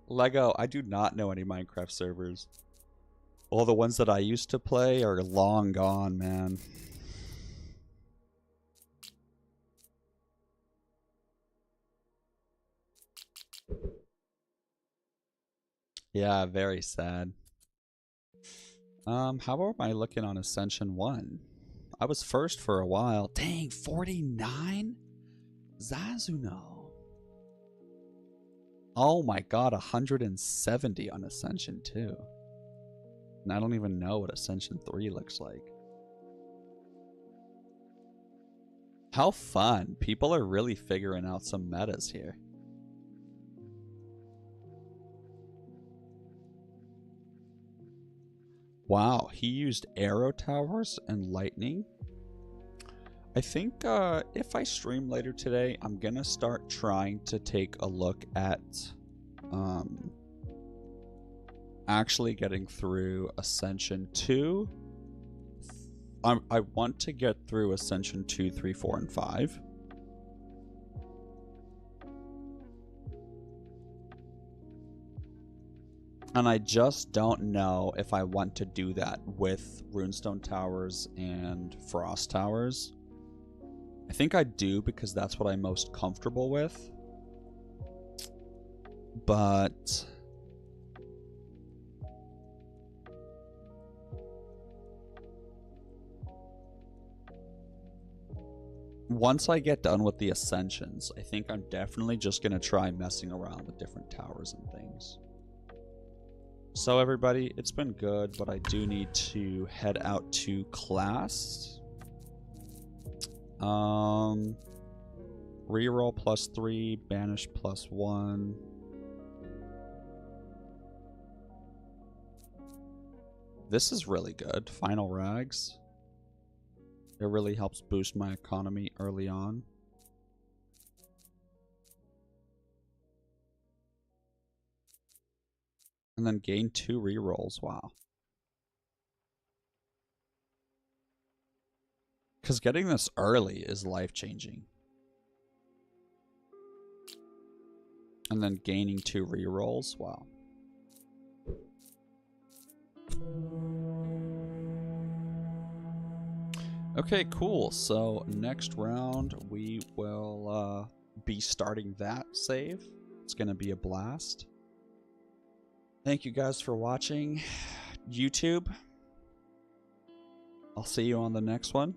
Lego, I do not know any Minecraft servers. All the ones that I used to play are long gone, man. Yeah, very sad. How am I looking on Ascension 1? I was first for a while. Dang, 49? Zazuno. Oh my god, 170 on Ascension 2. And I don't even know what Ascension 3 looks like. How fun. People are really figuring out some metas here. Wow, he used arrow towers and lightning. I think if I stream later today, I'm gonna start trying to take a look at actually getting through Ascension 2. I want to get through Ascension 2, 3, 4, and 5. And I just don't know if I want to do that with Runestone Towers and Frost Towers. I think I do because that's what I'm most comfortable with. But once I get done with the Ascensions, I think I'm definitely just going to try messing around with different towers and things. So everybody, it's been good, but I do need to head out to class. Reroll +3, banish +1. This is really good. Final rags. It really helps boost my economy early on. And then gain 2 rerolls. Wow. Because getting this early is life-changing. And then gaining 2 rerolls. Wow. Okay, cool. So next round we will be starting that save. It's going to be a blast. Thank you guys for watching YouTube. I'll see you on the next one.